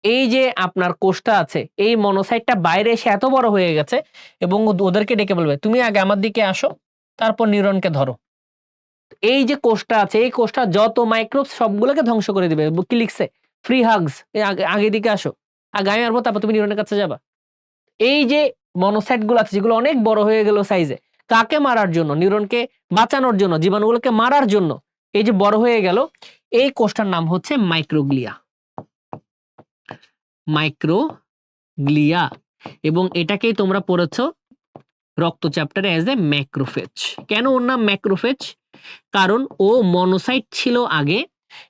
এই যে আপনার কোষটা আছে, এই মনোসাইটটা বাইরে এসে এত বড় হয়ে গেছে এবং ওদেরকে ডেকে বলবে তুমি আগে আমার দিকে আসো, তারপর নিউরনকে ধরো। এই যে কোষটা আছে, এই কোষটা যত মাইক্রোবস সবগুলোকে ধ্বংস করে দিবে। কি লিখছে? ফ্রি হাগস, আগে দিকে আসো, আগে আমি আসবো তারপর তুমি নিউরনের কাছে যাবা। এই যে মনোসাইট গুলো আছে যেগুলো অনেক বড় হয়ে গেল সাইজে, কাকে মারার জন্য? নিউরনকে বাঁচানোর জন্য, জীবাণুগুলোকে মারার জন্য এই যে বড় হয়ে গেল, এই কোষটার নাম হচ্ছে মাইক্রোগ্লিয়া, মাইক্রোগ্লিয়া। এবং এটাকেই তোমরা পড়েছো রক্ত চ্যাপ্টারে অ্যাজ এ ম্যাক্রোফেজ। কেন ওর নাম ম্যাক্রোফেজ? কারণ ও মনোসাইট ছিল আগে,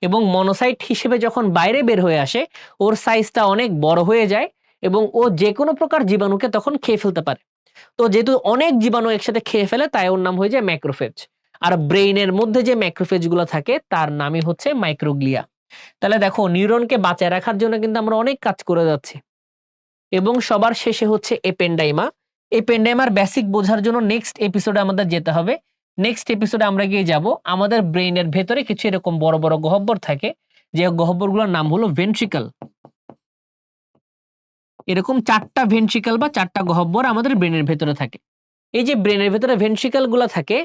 এবং মনোসাইট হিসেবে যখন বাইরে বের হয়ে আসে ওর সাইজটা অনেক বড় হয়ে যায় এবং ও যে কোনো প্রকার জীবাণুকে তখন খেয়ে ফেলতে পারে। তো যেহেতু অনেক জীবাণু একসাথে খেয়ে ফেলে তাই ওর নাম হয়ে যায় ম্যাক্রোফেজ। আর ব্রেইনের মধ্যে যে ম্যাক্রোফেজ গুলো থাকে তার নামই হচ্ছে মাইক্রোগ্লিয়া। তাহলে দেখো নিউরনকে বাঁচায় রাখার জন্য কিন্তু আমরা অনেক কাজ করে যাচ্ছি। এবং সবার শেষে হচ্ছে এপেন্ডাইমা। এপেন্ডাইমার বেসিক বোঝার জন্য নেক্সট এপিসোডে আমাদের যেতে হবে। নেক্সট এপিসোডে আমরা গিয়ে যাব আমাদের ব্রেইনের ভেতরে কিছু এরকম বড় বড় গহ্বর থাকে, যে গহ্বরগুলোর নাম হলো ভেন্ট্রিকল। এরকম 4টা ভেন্ট্রিকল বা 4টা গহ্বর আমাদের ব্রেইনের ভেতরে থাকে। এই যে ব্রেনের ভেতরে ভেন্ট্রিকল গুলা থাকে,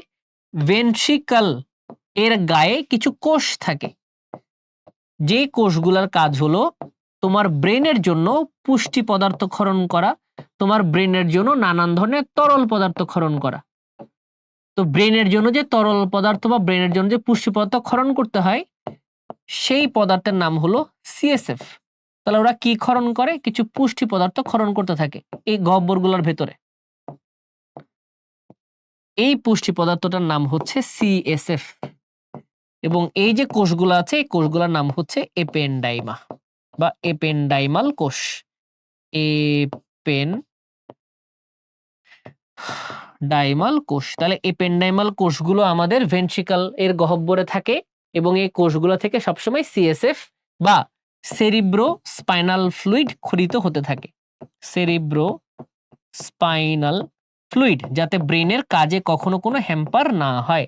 ভেন্ট্রিকল এর গায়ে কিছু কোষ থাকে, যে কোষগুলোর কাজ হলো তোমার ব্রেনের জন্য পুষ্টি পদার্থ ক্ষরণ করা, তোমার ব্রেনের জন্য নানান ধরনের তরল পদার্থ ক্ষরণ করা। তো ব্রেনের জন্য যে তরল পদার্থ বা ব্রেনের জন্য যে পুষ্টি পদার্থ ক্ষরণ করতে হয়, সেই পদার্থের নাম হলো সিএসএফ। তাহলে ওরা কি ক্ষরণ করে? কিছু পুষ্টি পদার্থ ক্ষরণ করতে থাকে এই গহ্বরগুলোর ভেতরে। এই পুষ্টি পদার্থটার নাম হচ্ছে সিএসএফ। এবং এই যে কোষগুলো আছে, এই কোষগুলোর নাম হচ্ছে এপেনডাইমা বা এপেনডাইমাল কোষ। এপেনডাইমাল কোষ। তাহলে এপেনডাইমাল কোষগুলো আমাদের ভেন্ট্রিকল এর গহ্বরে থাকে এবং এই কোষগুলো থেকে সবসময় সিএসএফ বা সেরিব্রো স্পাইনাল ফ্লুইড ক্ষরিত হতে থাকে। সেরিব্রো স্পাইনাল ফ্লুইড, যাতে ব্রেনের কাজে কখনো কোনো হ্যাম্পার না হয়।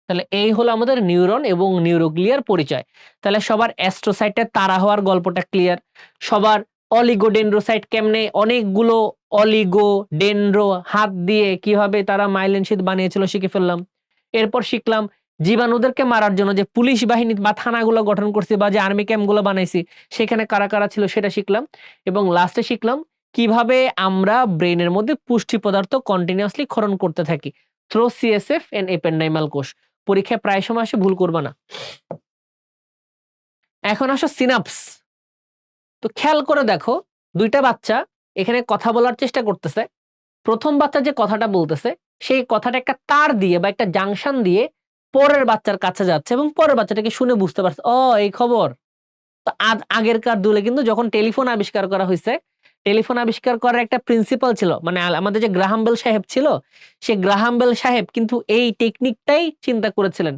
তাহলে এই হলো আমাদের নিউরন এবং নিউরোগ্লিয়ার পরিচয়। তাহলে সবার অ্যাস্ট্রোসাইটে তারা হওয়ার গল্পটা ক্লিয়ার। সবার অলিগোডেন্ড্রোসাইট কেমনে অনেকগুলো অলিগোডেন্ড্রো হাত দিয়ে কিভাবে তারা মাইলিন শীথ বানিয়েছিল শিখে ফেললাম। এরপর শিখলাম জীবাণুদেরকে মারার জন্য যে পুলিশ বাহিনী বা থানাগুলো গঠন করছি বা যে আর্মি ক্যাম্পগুলো বানাইছি সেখানে কারা কারা ছিল সেটা শিখলাম। এবং লাস্টে শিখলাম কিভাবে আমরা ব্রেনের মধ্যে পুষ্টি পদার্থ কন্টিনিউয়াসলি ক্ষরণ করতে থাকি থ্রু সিএসএফ এন্ড এপেনডাইমাল কোষ। পরীক্ষায় প্রায় সময় আসে, ভুল করবা না। এখন আসো সিনাপস। তো খেয়াল করে দেখো, দুইটা বাচ্চা এখানে কথা বলার চেষ্টা করতেছে। প্রথম বাচ্চা যে কথাটা বলতেছে সেই কথাটা একটা তার দিয়ে বা একটা জাংশন দিয়ে পরের বাচ্চার কাছে যাচ্ছে এবং পরের বাচ্চাটাকে শুনে বুঝতে পারছে ও এই খবর। তো আগেরকার দুলে কিন্তু যখন টেলিফোন আবিষ্কার করা হয়েছে, টেলিফোন আবিষ্কার করার একটা প্রিন্সিপাল ছিল, মানে আমাদের যে গ্রাহাম বেল সাহেব ছিল, সে গ্রাহাম বেল সাহেব কিন্তু এই টেকনিকটাই চিন্তা করেছিলেন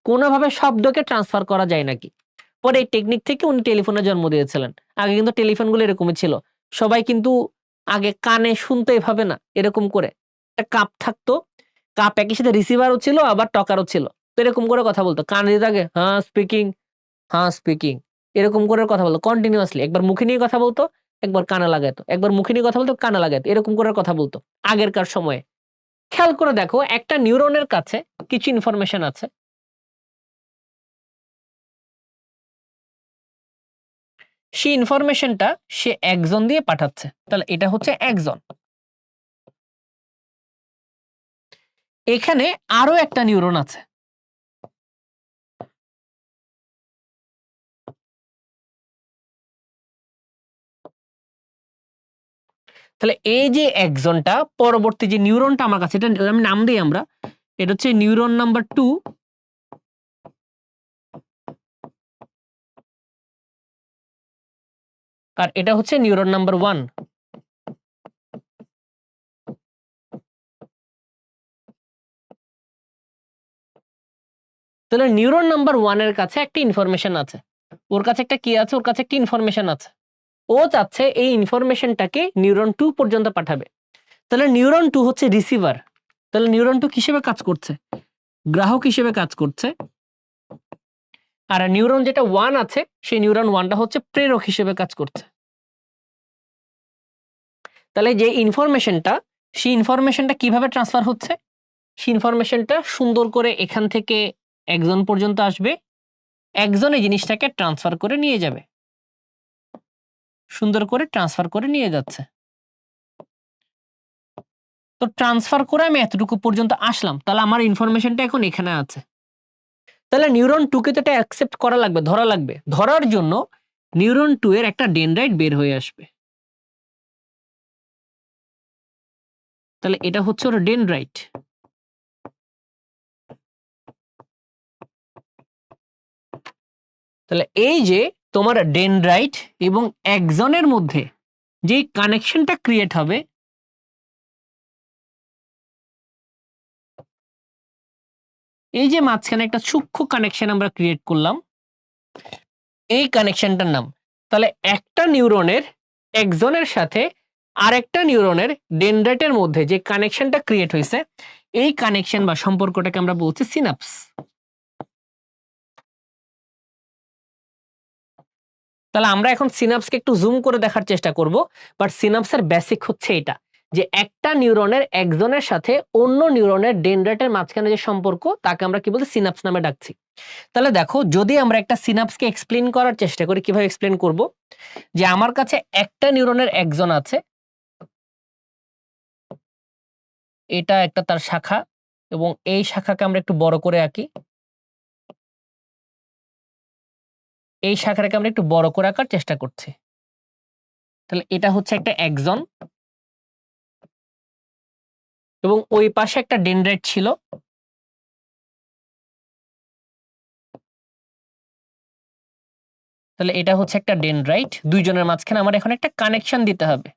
কোনোভাবে শব্দকে ট্রান্সফার করা যায় নাকি। পরে এই টেকনিক থেকে উনি টেলিফোনের জন্ম দিয়েছিলেন। আগে কিন্তু টেলিফোনগুলো এরকমই ছিল, সবাই কিন্তু আগে কানে শুনতো এভাবে না, এরকম করে একটা কাপ থাকতো, কাপ একই সাথে রিসিভারও ছিল আবার টকারও ছিল। তো এরকম করে কথা বলতো, কানে দিতে আগে হ্যাঁ স্পিকিং এরকম করে কথা বলতো কন্টিনিউয়াসলি। একবার মুখে নিয়ে কথা বলতো, একবার কানে লাগাইতো, একবার মুখে নিয়ে কথা বলতো, কানে লাগাইতো, এরকম করে কথা বলতো আগেরকার সময়ে। খেয়াল করে দেখো, একটা নিউরনের কাছে কিছু ইনফরমেশন আছে, সেই ইনফরমেশনটা সে একজন দিয়ে পাঠাচ্ছে। তাহলে এটা হচ্ছে একজন। এখানে আরো একটা নিউরন আছে, তাহলে এই যে একজনটা, পরবর্তী যে নিউরনটা আমার কাছে, এটা আমি নাম দিই আমরা, এটা হচ্ছে নিউরন নাম্বার 2, আর এটা হচ্ছে নিউরন নাম্বার 1। তাহলে নিউরন নাম্বার 1 এর কাছে একটা ইনফরমেশন আছে, ওর কাছে একটা কি আছে, ওর কাছে একটা ইনফরমেশন আছে। ও চাচ্ছে এই ইনফরমেশনটাকে নিউরন 2 পর্যন্ত পাঠাবে। তাহলে নিউরন 2 হচ্ছে রিসিভার। তাহলে নিউরন 2 কিসেবে কাজ করছে? গ্রাহক হিসেবে কাজ করছে। আর নিউরন যেটা 1 আছে, সেই নিউরন 1টা হচ্ছে প্রেরক হিসেবে কাজ করছে। তাহলে যে ইনফরমেশনটা, সেই ইনফরমেশনটা কিভাবে ট্রান্সফার হচ্ছে? সেই ইনফরমেশনটা সুন্দর করে এখান থেকে একজন পর্যন্ত আসবে, একজন এই জিনিসটাকে ট্রান্সফার করে নিয়ে যাবে, সুন্দর করে ট্রান্সফার করে নিয়ে যাচ্ছে। তো ট্রান্সফার করে আমি এতটুকু পর্যন্ত আসলাম, তাহলে আমার ইনফরমেশনটা এখন এখানে আছে। তাহলে নিউরন 2 কে তো এটা অ্যাকসেপ্ট করা লাগবে, ধরা লাগবে। ধরার জন্য নিউরন 2 এর একটা ডেনড্রাইট বের হয়ে আসবে। তাহলে এটা হচ্ছে ওর ডেনড্রাইট। তাহলে এই যে তোমার ডেনড্রাইট এবং একজনের মধ্যে যে কানেকশনটা ক্রিয়েট হবে, এই যে মাঝখানে একটা সূক্ষ্ম কানেকশন আমরা ক্রিয়েট করলাম, এই কানেকশনটার নাম। তাহলে একটা নিউরনের একজনের সাথে আরেকটা নিউরনের ডেনড্রাইটের মধ্যে যে কানেকশনটা ক্রিয়েট হয়েছে, এই কানেকশন বা সম্পর্কটাকে আমরা বলছি সিনাপস। তাহলে আমরা এখন সিনাপসকে একটু জুম করে দেখার চেষ্টা করব, বাট সিনাপসের বেসিক হচ্ছে এটা। যে একটা নিউরনের একজনের সাথে অন্য নিউরনের ডেনড্রাইটের মাঝখানে যে সম্পর্ক তাকে আমরা কি বলছি সিনাপস নামে ডাকছি। তাহলে দেখো যদি আমরা একটা সিনাপসকে এক্সপ্লেন করার চেষ্টা করি, কিভাবে এক্সপ্লেন করব, যে আমার কাছে একটা নিউরনের একজন আছে, এটা একটা তার শাখা, এবং এই শাখাকে আমরা একটু বড় করে আঁকি, এই শাখাটাকে আমরা একটু বড় করে আঁকার চেষ্টা করছি। তাহলে এটা হচ্ছে একটা একজন, এবং ওই পাশে একটা ডেনড্রাইট ছিল, তাহলে এটা হচ্ছে একটা ডেনড্রাইট। দুইজনের মাঝখানে আমার এখন একটা কানেকশন দিতে হবে।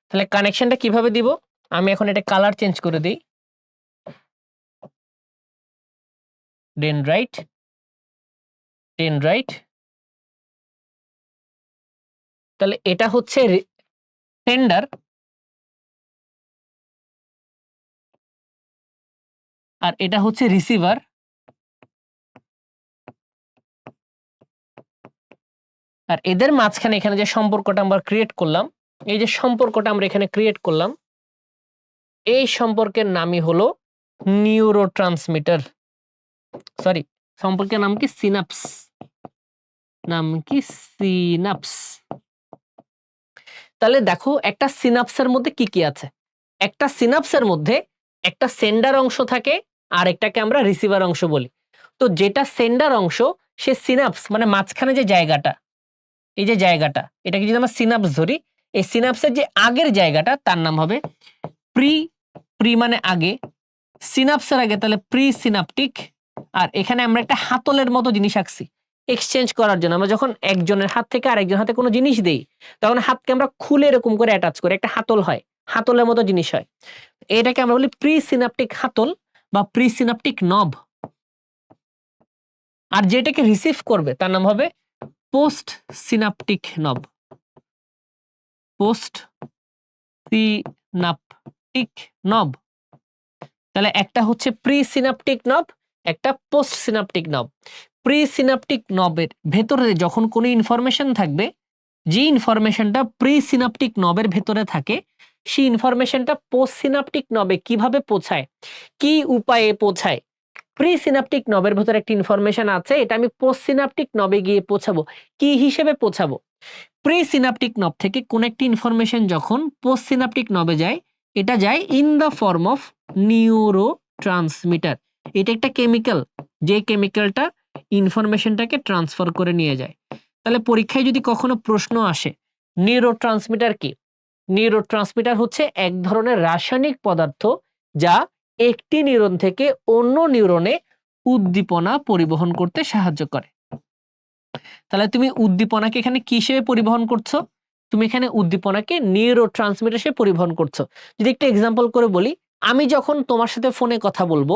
তাহলে কানেকশনটা কিভাবে দিব, আমি এখন এটা কালার চেঞ্জ করে দিই, ডেনড্রাইট, ডেনড্রাইট। তাহলে এটা হচ্ছে সেন্ডার, আর এটা হচ্ছে রিসিভার। আর এদের মাঝখানে এখানে যে সম্পর্কটা আমরা ক্রিয়েট করলাম, এই যে সম্পর্কটা আমরা এখানে ক্রিয়েট করলাম, এই সম্পর্কের নামই হলো নিউরোট্রান্সমিটার, সরি সম্পর্কের নাম কি সিনাপস, নাম কি সিনাপস। তাহলে দেখো একটা সিনাপসের মধ্যে কি কি আছে, একটা সিনাপসের মধ্যে একটা সেন্ডার অংশ থাকে, আর একটাকে আমরা রিসিভার অংশ বলি। তো যেটা সেন্ডার অংশ, সে সিনাপস মানে মাঝখানে যে জায়গাটা, এই যে জায়গাটা, এটাকে যদি আমরা সিনাপস ধরি, এই সিনাপসের যে আগের জায়গাটা তার নাম হবে প্রি, প্রি মানে আগে, সিনাপসের আগে, তাহলে প্রি সিনাপটিক। আর এখানে আমরা একটা হাতলের মতো জিনিস আঁকছি এক্সচেঞ্জ করার জন্য। আমরা যখন একজনের হাত থেকে আরেকজন হাতে কোনো জিনিস দেই, তখন হাতকে আমরা খুলে এরকম করে অ্যাটাচ করি, একটা হাতল হয়, হাতলের মতো জিনিস হয়, এটাকে আমরা বলি প্রি সিনাপটিক হাতল বা প্রি সিনাপটিক নব। আর যেটাকে রিসিভ করবে তার নাম হবে পোস্ট সিনাপটিক নব, পোস্ট সিনাপটিক নব। তাহলে একটা হচ্ছে প্রি সিনাপটিক নব, একটা পোস্ট সিনাপটিক নব। প্রি সিনাপটিক নবের ভেতরে যখন কোনো ইনফরমেশন থাকবে, যে ইনফরমেশনটা প্রি সিনাপটিক নবের ভেতরে থাকে, সেই ইনফরমেশনটা পোস্ট সিনাপটিক নবে কিভাবে পৌঁছায়, কি উপায়ে পৌঁছায়। প্রি সিনাপটিক নবের ভেতরে একটা ইনফরমেশন আছে, এটা আমি পোস্ট সিনাপটিক নবে গিয়ে পৌঁছাবো, কি হিসেবে পৌঁছাবো। প্রি সিনাপটিক নব থেকে কোন একটি ইনফরমেশন যখন পোস্ট সিনাপটিক নবে যায়, এটা যায় in the form of neuro transmitter. এটা একটা কেমিক্যাল, যে কেমিক্যালটা ইনফরমেশনটাকে ট্রান্সফার করে নিয়ে যায়। তাহলে পরীক্ষায় যদি কখনো প্রশ্ন আসে নিউরো ট্রান্সমিটার কি, নিউরো ট্রান্সমিটার হচ্ছে এক ধরনের রাসায়নিক পদার্থ যা একটি নিউরন থেকে অন্য নিউরনে উদ্দীপনা পরিবহন করতে সাহায্য করে। তাহলে তুমি উদ্দীপনাকে এখানে কি হিসেবে পরিবহন করছো, তুমি এখানে উদ্দীপনাকে নিউরোট্রান্সমিটার হিসেবে পরিবহন করছো। যদি একটা এক্সাম্পল করে বলি, আমি যখন তোমার সাথে ফোনে কথা বলবো,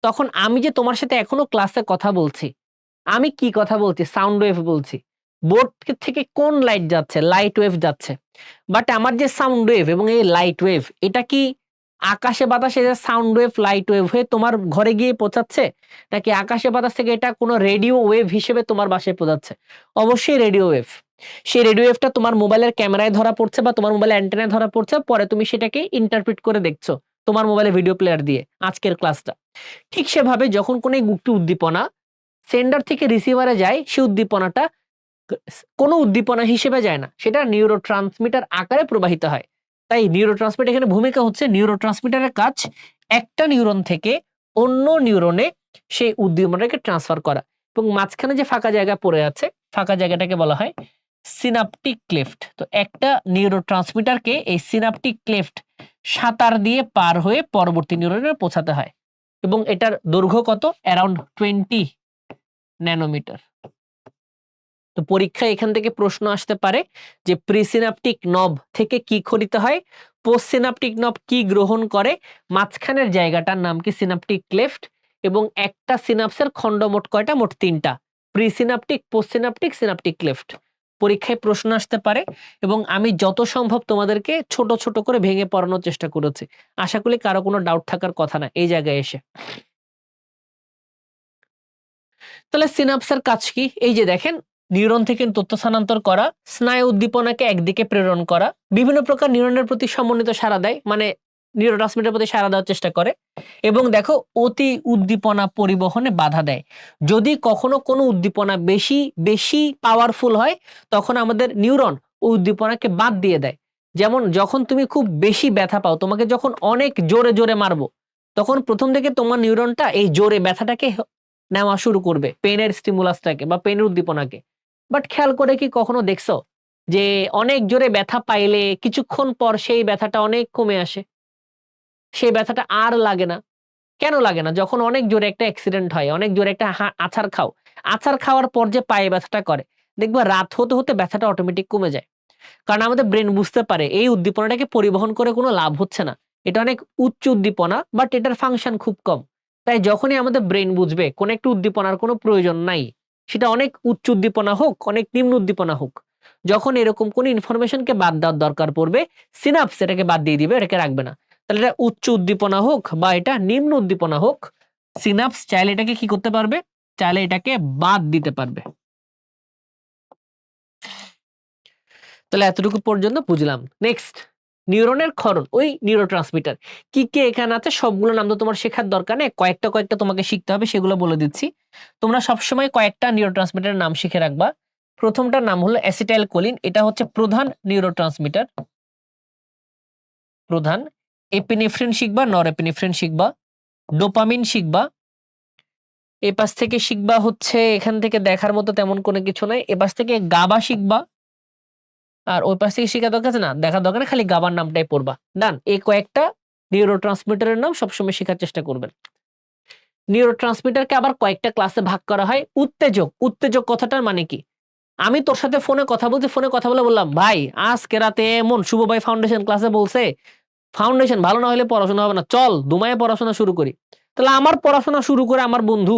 তখন আমি যে তোমার সাথে এখনো ক্লাসে কথা বলছি, আমি কি কথা বলছি, সাউন্ড ওয়েভ বলছি। বোর্ড থেকে কোন লাইট যাচ্ছে, লাইট ওয়েভ যাচ্ছে। বাট আমার যে সাউন্ড ওয়েভ এবং এই লাইট ওয়েভ, এটা কি আকাশে বাতাসে যে সাউন্ড ওয়েভ লাইট ওয়েভ হয়ে তোমার ঘরে গিয়ে পৌঁছাচ্ছে, নাকি আকাশে বাতাস থেকে এটা কোনো রেডিও ওয়েভ হিসেবে তোমার বাসায় পৌঁছাচ্ছে? অবশ্যই রেডিও ওয়েভ। সেই রেডিও ওয়েভটা তোমার মোবাইলের ক্যামেরায় ধরা পড়ছে বা তোমার মোবাইলের অ্যান্টেনায় ধরা পড়ছে, পরে তুমি সেটাকে ইন্টারপ্রিট করে দেখছো তোমার মোবাইলে ভিডিও প্লেয়ার দিয়ে আজকের ক্লাসটা। ঠিক সেভাবে যখন কোনো একটি উদ্দীপনা সেন্ডার থেকে রিসিভারে যায়, সেই উদ্দীপনাটা কোনো উদ্দীপনা হিসেবে যায় না, সেটা নিউরোট্রান্সমিটার আকারে প্রবাহিত হয়। তাই নিউরোট্রান্সমিটার এখানে ভূমিকা হচ্ছে, নিউরোট্রান্সমিটারের কাজ একটা নিউরন থেকে অন্য নিউরনে সেই উদ্দীপনাটাকে ট্রান্সফার করা, এবং মাঝখানে যে ফাঁকা জায়গা পড়ে আছে, ফাঁকা জায়গাটাকে বলা হয় সিনাপটিক ক্লেফট। তো একটা নিউরোট্রান্সমিটারকে এই সিনাপটিক ক্লেফট সাঁতার দিয়ে পার হয়ে পরবর্তী নিউরনে পৌঁছাতে হয়, এবং এটার দৈর্ঘ্য কত, অ্যারাউন্ড 20 ন্যানোমিটার। তো পরীক্ষায় এখান থেকে প্রশ্ন আসতে পারে যে প্রিসিনাপটিক নব থেকে কি খরিত হয়, পোস্টসিনাপটিক নব কি গ্রহণ করে, মাঝখানের জায়গাটার নাম কি সিনাপটিক ক্লেফট, এবং একটা সিনাপসের খণ্ড মোট কয়টা, মোট 3টা, প্রিসিনাপটিক, পোস্টসিনাপটিক, সিনাপটিক ক্লেফট। পরীক্ষায় প্রশ্ন আসতে পারে, এবং আমি যত সম্ভব তোমাদেরকে ছোট ছোট করে ভেঙে পড়ানোর চেষ্টা করেছি। আশা করি কারো কোনো ডাউট থাকার কথা না এই জায়গায় এসে। তাহলে সিনাপসের কাজ কি, এই যে দেখেন নিউরন থেকে তথ্য স্থানান্তর করা, স্নায়ু উদ্দীপনাকে একদিকে প্রেরণ করা, বিভিন্ন প্রকার নিউরনের প্রতি সমন্বিত সাড়া দেয়, মানে নিউরোট্রান্সমিটার প্রতি সাড়া দেওয়ার চেষ্টা করে, এবং দেখো অতি উদ্দীপনা পরিবহনে বাধা দেয়। যদি কখনো কোনো উদ্দীপনা বেশি বেশি পাওয়ারফুল হয়, তখন আমাদের নিউরন ওই উদ্দীপনাকে বাদ দিয়ে দেয়। যেমন যখন তুমি খুব বেশি ব্যথা পাও, তোমাকে যখন অনেক জোরে জোরে মারবো, তখন প্রথম থেকে তোমার নিউরনটা এই জোরে ব্যথাটাকে নেওয়া শুরু করবে, পেনের স্টিমুলাসটাকে বা পেনের উদ্দীপনাকে। বাট খেয়াল করে কি কখনো দেখছো যে অনেক জোরে ব্যথা পাইলে কিছুক্ষণ পর সেই ব্যথাটা অনেক কমে আসে, সেই ব্যথাটা আর লাগে না? কেন লাগে না? যখন অনেক জোরে একটা অ্যাক্সিডেন্ট হয়, অনেক জোরে একটা আছাড় খাও, আছাড় খাওয়ার পর যে পায়ে ব্যথাটা করে, দেখবা রাত হতে হতে ব্যথাটা অটোমেটিক কমে যায়। কারণ আমাদের ব্রেন বুঝতে পারে এই উদ্দীপনাটাকে পরিবহন করে কোনো লাভ হচ্ছে না, এটা অনেক উচ্চ উদ্দীপনা, বাট এটার ফাংশন খুব কম। তাই যখনই আমাদের ব্রেন বুঝবে কোন একটা উদ্দীপনার কোনো প্রয়োজন নাই, সেটা অনেক উচ্চ উদ্দীপনা হোক, অনেক নিম্ন উদ্দীপনা হোক, যখন এরকম কোনো ইনফরমেশনকে বাদ দেওয়ার দরকার পড়বে, সিনাপস এটাকে বাদ দিয়ে দিবে, এটাকে রাখবে না। তাহলে এটা উচ্চ উদ্দীপনা হোক বা এটা নিম্ন উদ্দীপনা হোক, সিনাপস চাইলে এটাকে কি করতে পারবে? চাইলে এটাকে বাদ দিতে পারবে। তাহলে এতটুকু পর্যন্ত বুঝলাম। নেক্সট, নিউরনের ক্ষরণ, ওই নিউরোট্রান্সমিটার কি কি এখানে আছে সবগুলো নাম তো তোমার শেখার দরকার নেই, কয়েকটা কয়েকটা তোমাকে শিখতে হবে, সেগুলো বলে দিচ্ছি। তোমরা সবসময় কয়েকটা নিউরোট্রান্সমিটারের নাম শিখে রাখবা। প্রথমটার নাম হলো অ্যাসিটাইলকোলিন, এটা হচ্ছে প্রধান নিউরোট্রান্সমিটার, প্রধান। এপিনেফ্রিন শিখবা, নরএপিনেফ্রিন শিখবা, ডোপামিন শিখবা। এপাশ থেকে শিখবা হচ্ছে, এখান থেকে দেখার মতো তেমন কোনো কিছু নাই, এপাশ থেকে গাবা শিখবা। আর ওই পাশ থেকে শেখা দরকার আছে না, দেখার দরকার নেই, খালি গাবার নামটাই পড়বা। ডান। এই কয়েকটা নিউরোট্রান্সমিটারের নাম সবসময় শেখার চেষ্টা করবেন। নিউরোট্রান্সমিটারকে আবার কয়েকটা ক্লাসে ভাগ করা হয়। উত্তেজক, উত্তেজক কথাটার মানে কি? আমি তোর সাথে ফোনে কথা বলছি, ফোনে কথা বলে বললাম, ভাই আজকে রাতে এমন শুভ ভাই ফাউন্ডেশন ক্লাসে বলছে, ফাউন্ডেশন ভালো না হলে পড়াশোনা হবে না, চল দুমায়ে পড়াশোনা শুরু করি। তাহলে আমার পড়াশোনা শুরু করে আমার বন্ধু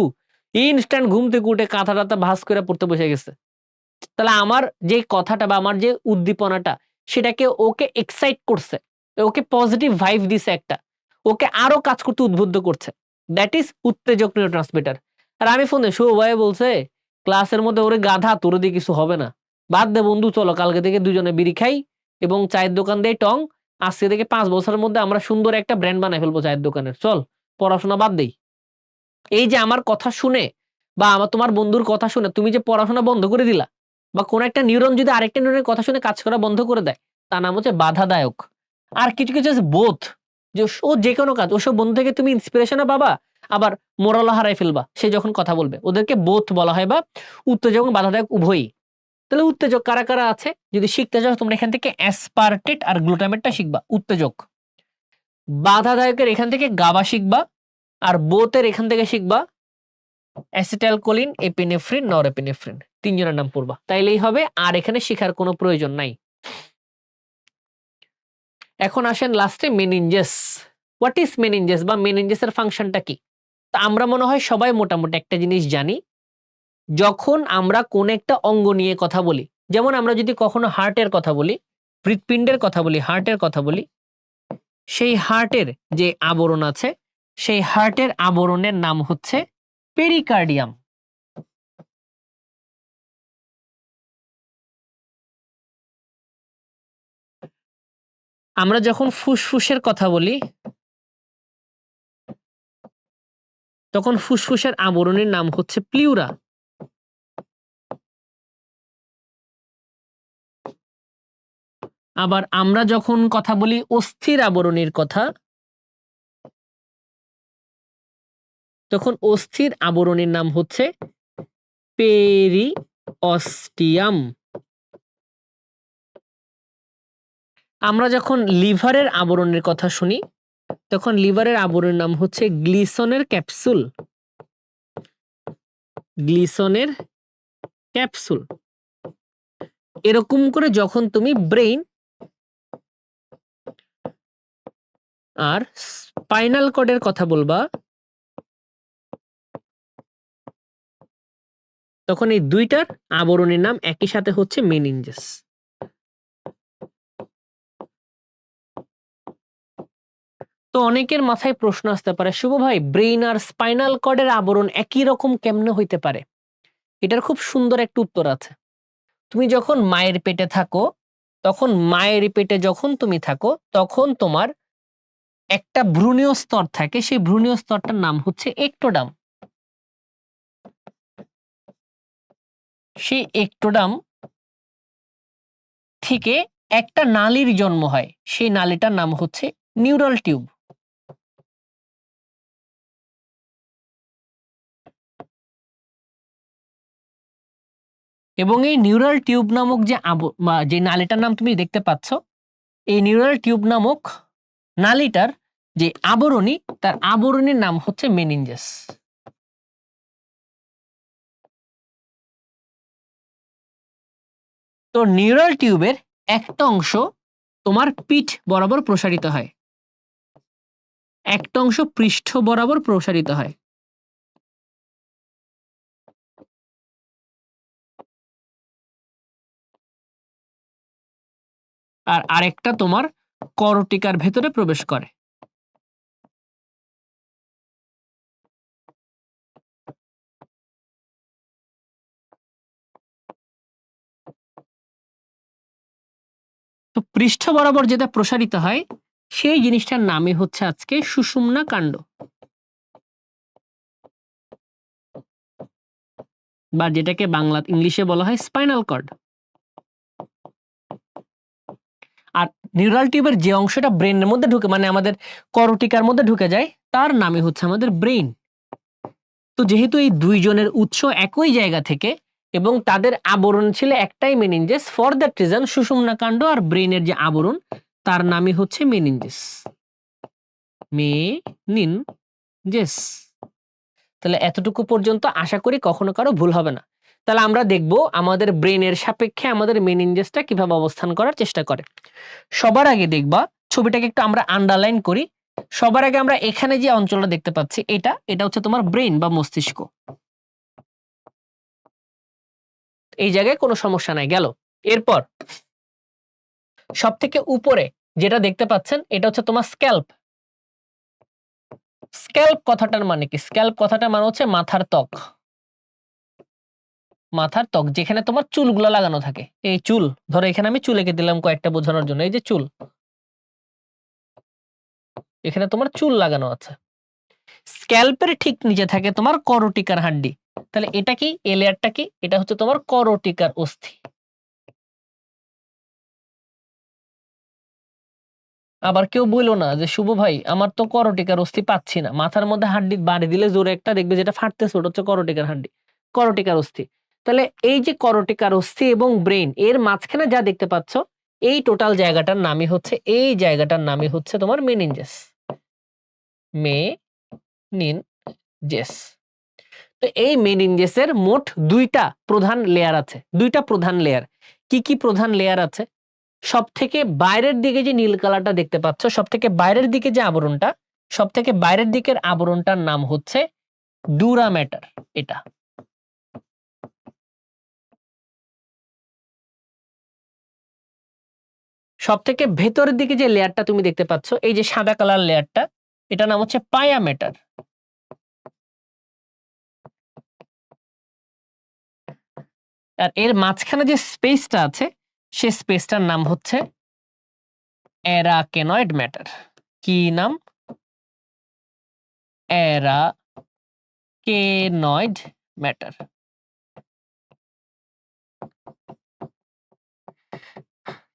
ইনস্ট্যান্ট ঘুম থেকে উঠে কাঁথা টাথা ভাঁজ করে পড়তে বসে গেছে। তাহলে আমার যে কথাটা বা আমার যে উদ্দীপনাটা, সেটাকে ওকে এক্সাইট করছে, ওকে পজিটিভ ভাইব দিছে একটা, ওকে আরো কাজ করতে উদ্বুদ্ধ করছে। দ্যাট ইজ উত্তেজক নিউরোট্রান্সমিটার। আর আমি ফোনে শুভ ভাই বলছে ক্লাসের মধ্যে, ওরে গাধা তোর দিয়ে কিছু হবে না, বাদ দে বন্ধু, চলো কালকে থেকে দুজনে বিড়ি খাই এবং চায়ের দোকান দিয়ে টং, আজকে থেকে 5 বছরের মধ্যে আমরা সুন্দর একটা ব্র্যান্ড বানাই ফেলবো চায়ের দোকানের, চল পড়াশোনা বাদ দেই। এই যে আমার কথা শুনে বা আমার তোমার বন্ধুর কথা শুনে তুমি যে পড়াশোনা বন্ধ করে দিলা, বা কোন একটা নিউরন যদি আরেকটা নিউরনের কথা শুনে কাজ করা বন্ধ করে দেয়, তার নাম হচ্ছে বাধাদায়ক। আর কিছু কিছু আছে বোধ, যে ও যে কোনো কাজ, ওসব বন্ধু থেকে তুমি ইন্সপিরেশনও পাবা, আবার মোরালও হারাই ফেলবা সে যখন কথা বলবে, ওদেরকে বোধ বলা হয়, বা উত্তেজক এবং বাধাদায়ক উভয়ই। তাহলে উত্তেজক কারা কারা আছে যদি শিখতে চাও, তোমরা এখান থেকে অ্যাসপারটেট আর গ্লুটামেটটা শিখবা উত্তেজক। বাধাদায়কের এখান থেকে গাবা শিখবা, আর বোথের এখান থেকে শিখবা অ্যাসিটাইলকোলিন, এপিনেফ্রিন, নরএপিনেফ্রিন, তিনজনের নাম পড়বা, তাইলেই হবে, আর এখানে শেখার কোনো প্রয়োজন নাই। এখন আসেন লাস্টে মেনিনজেস। হোয়াট ইজ মেনিনজেস বা মেনিনজেসের ফাংশনটা কি? তা আমরা মনে হয় সবাই মোটামুটি একটা জিনিস জানি, যখন আমরা কোন একটা অঙ্গ নিয়ে কথা বলি, যেমন আমরা যদি কখনো হার্টের কথা বলি, হৃৎপিণ্ডের কথা বলি, হার্টের কথা বলি, সেই হার্টের যে আবরণ আছে, সেই হার্টের আবরণের নাম হচ্ছে পেরিকার্ডিয়াম। আমরা যখন ফুসফুসের কথা বলি, তখন ফুসফুসের আবরণের নাম হচ্ছে প্লিউরা। আবার আমরা যখন কথা বলি অস্থির আবরণের কথা, তখন অস্থির আবরণের নাম হচ্ছে পেরিঅস্টিয়াম। আমরা যখন লিভারের আবরণের কথা শুনি, তখন লিভারের আবরণের নাম হচ্ছে গ্লিসনের ক্যাপসুল। গ্লিসনের ক্যাপসুল। এরকম করে যখন তুমি ব্রেইন আর স্পাইনাল কর্ডের কথা বলবা, তখন এই দুইটার আবরণের নাম একই সাথে হচ্ছে মেনিনজেস। তো অনেকের মাথায় প্রশ্ন আসতে পারে, শুভ ভাই ব্রেইন আর স্পাইনাল কর্ডের আবরণ একই রকম কেমনে হইতে পারে? এটার খুব সুন্দর একটা উত্তর আছে। তুমি যখন মায়ের পেটে থাকো, তখন মায়ের পেটে যখন তুমি থাকো, তখন তোমার একটা ভ্রূণীয় স্তর থাকে, সেই ভ্রূণীয় স্তরটার নাম হচ্ছে একটোডাম। সেই একটোডাম থেকে একটা নালীর জন্ম হয়, সেই নালীটার নাম হচ্ছে নিউরাল টিউব। এবং এই নিউরাল টিউব নামক যে নালীটার নাম তুমি দেখতে পাচ্ছ, এই নিউরাল টিউব নামক নালীটার যে আবরণী, তার আবরণীর নাম হচ্ছে মেনিনজাস। তো নিউরাল টিউবের একটা অংশ তোমার পিঠ বরাবর প্রসারিত হয়, একটা অংশ পৃষ্ঠ বরাবর প্রসারিত হয়। আর আরেকটা তোমার করটিকার ভেতরে প্রবেশ করে। তো পৃষ্ঠ বরাবর যেটা প্রসারিত হয়, সেই জিনিসটার নামই হচ্ছে আজকে সুষুম্না কাণ্ড, বা যেটাকে বাংলা ইংলিশে বলা হয় স্পাইনাল কর্ড। আর নিউরাল টিউবের যে অংশটা ব্রেনের মধ্যে ঢুকে, মানে আমাদের করটিকার মধ্যে ঢুকে যায়, তার নামই হচ্ছে আমাদের ব্রেইন। তো যেহেতু এই দুইজনের উৎস একই জায়গা থেকে এবং তাদের আবরণ ছিল একটাই মেনিনজেস, ফর দ্যাট রিজন সুষুম্না কাণ্ড আর ব্রেইনের যে আবরণ, তার নামই হচ্ছে মেনিনজেস। মেনিনজেস। তাহলে এতটুকু পর্যন্ত আশা করি কখনো কারো ভুল হবে না। তাহলে আমরা দেখব আমাদের ব্রেনের সাপেক্ষে আমাদের মেনিনজেসটা কিভাবে অবস্থান করার চেষ্টা করে। সবার আগে দেখবা, ছবিটাকে একটু আমরা আন্ডারলাইন করি। সবার আগে আমরা এখানে যে অঞ্চলটা দেখতে পাচ্ছি, এটা হচ্ছে তোমার ব্রেন বা মস্তিষ্ক। এই জায়গায় কোনো সমস্যা নাই, গেল। এরপর সব থেকে উপরে যেটা দেখতে পাচ্ছেন, এটা হচ্ছে তোমার স্ক্যাল্প। স্ক্যাল্প কথাটার মানে কি? স্ক্যাল্প কথাটার মানে হচ্ছে মাথার ত্বক। মাথার ত্বক, যেখানে তোমার চুলগুলো লাগানো থাকে। এই চুল, ধরো এখানে আমি চুল এঁকে দিলাম কয়েকটা বোঝানোর জন্য, এই যে চুল, এখানে তোমার চুল লাগানো আছে। স্ক্যাল্পের ঠিক নিচে থাকে তোমার করটিকার হাড্ডি। তাহলে এটা কি? এই লেয়ারটা কি? এটা হচ্ছে তোমার করটিকার অস্থি। আবার কেউ বললো না যে শুভ ভাই আমার তো করটিকার অস্থি পাচ্ছি না, মাথার মধ্যে হাড্ডি বাড়ি দিলে জোরে একটা দেখবে যেটা ফাটতেছে, ওটা হচ্ছে করটিকার হাড্ডি, করটিকার অস্থি। তাহলে এই যে করটিকার অস্থি এবং ব্রেন এর মাঝখানে যা দেখতে পাচ্ছ, এই টোটাল জায়গাটার নামই হচ্ছে, এই জায়গাটার নামই হচ্ছে তোমার মেনিনজেস। মেনিনজেস। তো এই মেনিনজেসের মোট দুইটা প্রধান লেয়ার আছে, দুইটা প্রধান লেয়ার। কি কি প্রধান লেয়ার আছে? সব থেকে বাইরের দিকে যে নীল কালারটা দেখতে পাচ্ছ, সব থেকে বাইরের দিকে যে আবরণটা, সব থেকে বাইরের দিকের আবরণটার নাম হচ্ছে ডুরা ম্যাটার। এটা সব থেকে ভেতরের দিকে যে লেয়ারটা তুমি দেখতে পাচ্ছ, এই যে সাদা কালার লেয়ারটা, এটা নাম হচ্ছে পায়া ম্যাটার। আর এর মাঝখানে যে স্পেসটা আছে, সেই স্পেসটার নাম হচ্ছে অ্যারাকেনয়েড ম্যাটার। কি নাম? অ্যারাকেনয়েড ম্যাটার।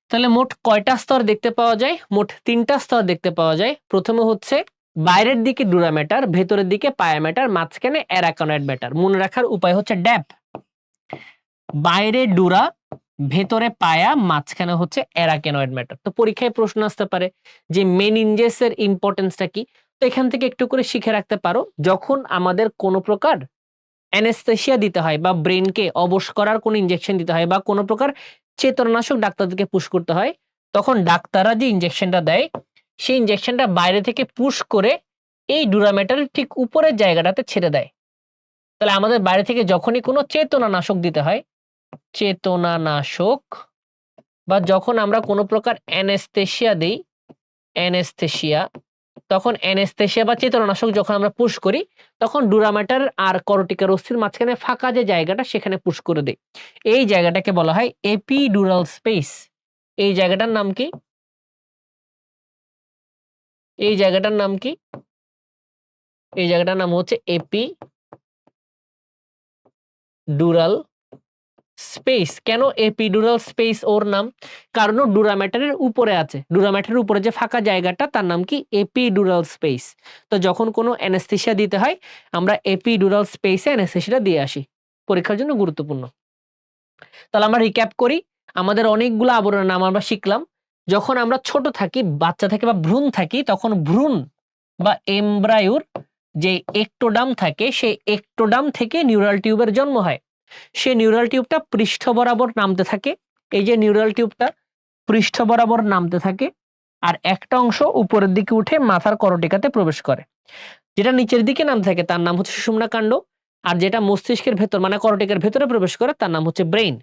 তাহলে মোট কয়টা স্তর দেখতে পাওয়া যায়? মোট 3টা স্তর দেখতে পাওয়া যায়। প্রথমে হচ্ছে বাইরের দিকে ডুরা ম্যাটার, ভেতরের দিকে পায়া ম্যাটার, মাঝখানে অ্যারাকেনয়েড ম্যাটার। মনে রাখার উপায় হচ্ছে ড্যাপ। বাইরে ডুরা, ভেতরে পায়া, মাঝখানে হচ্ছে অ্যারাকেনয়েড ম্যাটার। তো পরীক্ষায় প্রশ্ন আসতে পারে যে মেনিনজেসের ইম্পর্টেন্সটা কি? তো এখান থেকে একটু করে শিখে রাখতে পারো, যখন আমাদের কোনো প্রকার অ্যানেস্থেসিয়া দিতে হয় বা ব্রেনকে অবশ করার কোনো ইনজেকশন দিতে হয় বা কোনো প্রকার চেতনানাশক ডাক্তারদেরকে পুশ করতে হয়, তখন ডাক্তাররা যে ইনজেকশনটা দেয়, সেই ইনজেকশনটা বাইরে থেকে পুশ করে এই ডুরামেটারের ঠিক উপরের জায়গাটাতে ছেড়ে দেয়। তাহলে আমাদের বাইরে থেকে যখনই কোনো চেতনানাশক দিতে হয়, চেতনানাশক, বা যখন আমরা কোনো প্রকার অ্যানেস্থেসিয়া দেই, অ্যানেস্থেসিয়া তখন অ্যানেস্থেসিয়া বা চেতনানাশক যখন আমরা পুশ করি তখন ডুরা ম্যাটার আর করটিকার অস্থির মাঝখানে ফাঁকা যে জায়গাটা সেখানে পুশ করে দেই। এই জায়গাটাকে বলা হয় এপিডুরাল স্পেস। এই জায়গাটার নাম কি? এই জায়গাটার নাম কি? এই জায়গাটার নাম হচ্ছে এপিডুরাল স্পেস। কেন এপিডুরাল স্পেস ওর নাম? কারণ ও ডুরা ম্যাটারের উপরে আছে। ডুরা ম্যাটারের উপরে যে ফাঁকা জায়গাটা তার নাম কি? Epidural space. তো যখন কোনো অ্যানেস্থেসিয়া দিতে হয় আমরা এপিডুরাল স্পেসে অ্যানেস্থেসিয়াটা দিয়ে আসি। পরীক্ষার জন্য গুরুত্বপূর্ণ। তাহলে আমরা রিক্যাপ করি। আমাদের অনেকগুলো আবরণের নাম আমরা শিখলাম। যখন আমরা ছোট থাকি, বাচ্চা থাকি বা ভ্রূণ থাকি তখন ভ্রূণ বা এমব্রায়োর যে একটোডাম থাকে সেই একটোডাম থেকে নিউরাল টিউবের জন্ম হয়। সেই নিউরাল টিউবটা পৃষ্ঠ বরাবর নামতে থাকে। এই যে নিউরাল টিউবটা পৃষ্ঠ বরাবর নামতে থাকে আর একটা অংশ উপরের দিকে উঠে মাথার করটিকাতে প্রবেশ করে। যেটা নিচের দিকে নামতে থাকে তার নাম হচ্ছে সুষুম্না কাণ্ড। আর যেটা মস্তিষ্কের ভেতর মানে করটিকার ভেতরে প্রবেশ করে তার নাম হচ্ছে ব্রেইন।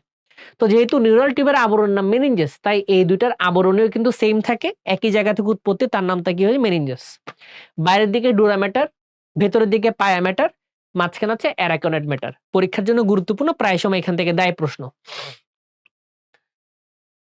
তো যেহেতু নিউরাল টিউবের আবরণ নাম মেনিনজাস তাই এই দুইটার আবরণীয় কিন্তু সেম থাকে, একই জায়গা থেকে উৎপত্তি, তার নামটা কি হয়? মেনিনজাস। বাইরের দিকে ডুরা ম্যাটার, ভেতরের দিকে পায়া ম্যাটার, মাঝখানে আছে অ্যারাকনেড ম্যাটার। পরীক্ষার জন্য গুরুত্বপূর্ণ, প্রায় সময় এখান থেকে দেয় প্রশ্ন।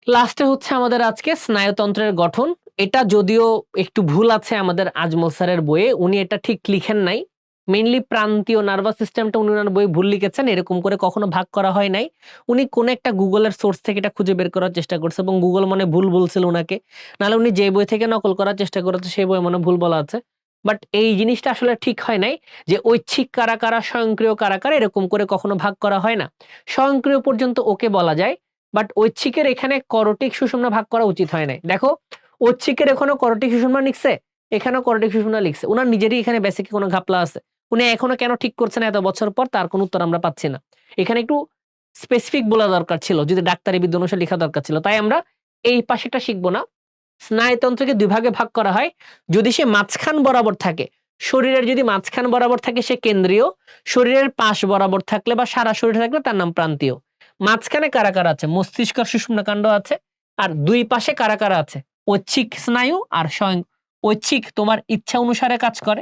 লাস্টে হচ্ছে আমাদের আজকে স্নায়ুতন্ত্রের গঠন। এটা যদিও একটু ভুল আছে আমাদের আজমল স্যারের বইয়ে, উনি এটা ঠিক লিখেন নাই। মেইনলি প্রান্তীয় নার্ভাস সিস্টেমটা উনি ওনার বই ভুল লিখেছেন, এরকম করে কখনো ভাগ করা হয় নাই। উনি কোন একটা গুগলের সোর্স থেকে এটা খুঁজে বের করার চেষ্টা করছে এবং গুগল মনে ভুল বলছিল উনাকে। নাহলে উনি যে বই থেকে নকল করার চেষ্টা করেছে সেই বই মনে ভুল বলা আছে। বাট এই জিনিসটা আসলে ঠিক হয় নাই যে ঐচ্ছিক কারা কারা, স্বয়ংক্রিয় কারা কারা এরকম করে কখনো ভাগ করা হয় না। স্বয়ংক্রিয় পর্যন্ত ওকে বলা যায়, বাট ঐচ্ছিকের এখানে করটিক সুষুম্না ভাগ করা উচিত হয় নাই। দেখো ঐচ্ছিকের এখানেও করটিক সুষুম্না লিখছে, এখানেও করটিক সুষুম্না লিখছে। উনার নিজেরই এখানে বেসিক কোনো ঘাপলা আছে। উনি এখনো কেন ঠিক করছেন এত বছর পর তার কোনো উত্তর আমরা পাচ্ছি না। এখানে একটু স্পেসিফিক বলা দরকার ছিল, যদি ডাক্তারি বিদ্যা অনুসারে লেখা দরকার ছিল। তাই আমরা এই পাশেটা শিখবো না। স্নায়ুতন্ত্রকে দুই ভাগে ভাগ করা হয়। যদি সে মাঝখান বরাবর থাকে, শরীরের যদি মাঝখান বরাবর থাকে সে কেন্দ্রীয়, শরীরের পাশ বরাবর থাকলে বা সারা শরীরে থাকলে তার নাম প্রান্তীয়। মাঝখানে কারা কারা আছে? মস্তিষ্ক সুষুম্না কাণ্ড আছে। আর দুই পাশে কারা কারা আছে? ঐচ্ছিক স্নায়ু আর স্বয়ং। ঐচ্ছিক তোমার ইচ্ছা অনুসারে কাজ করে,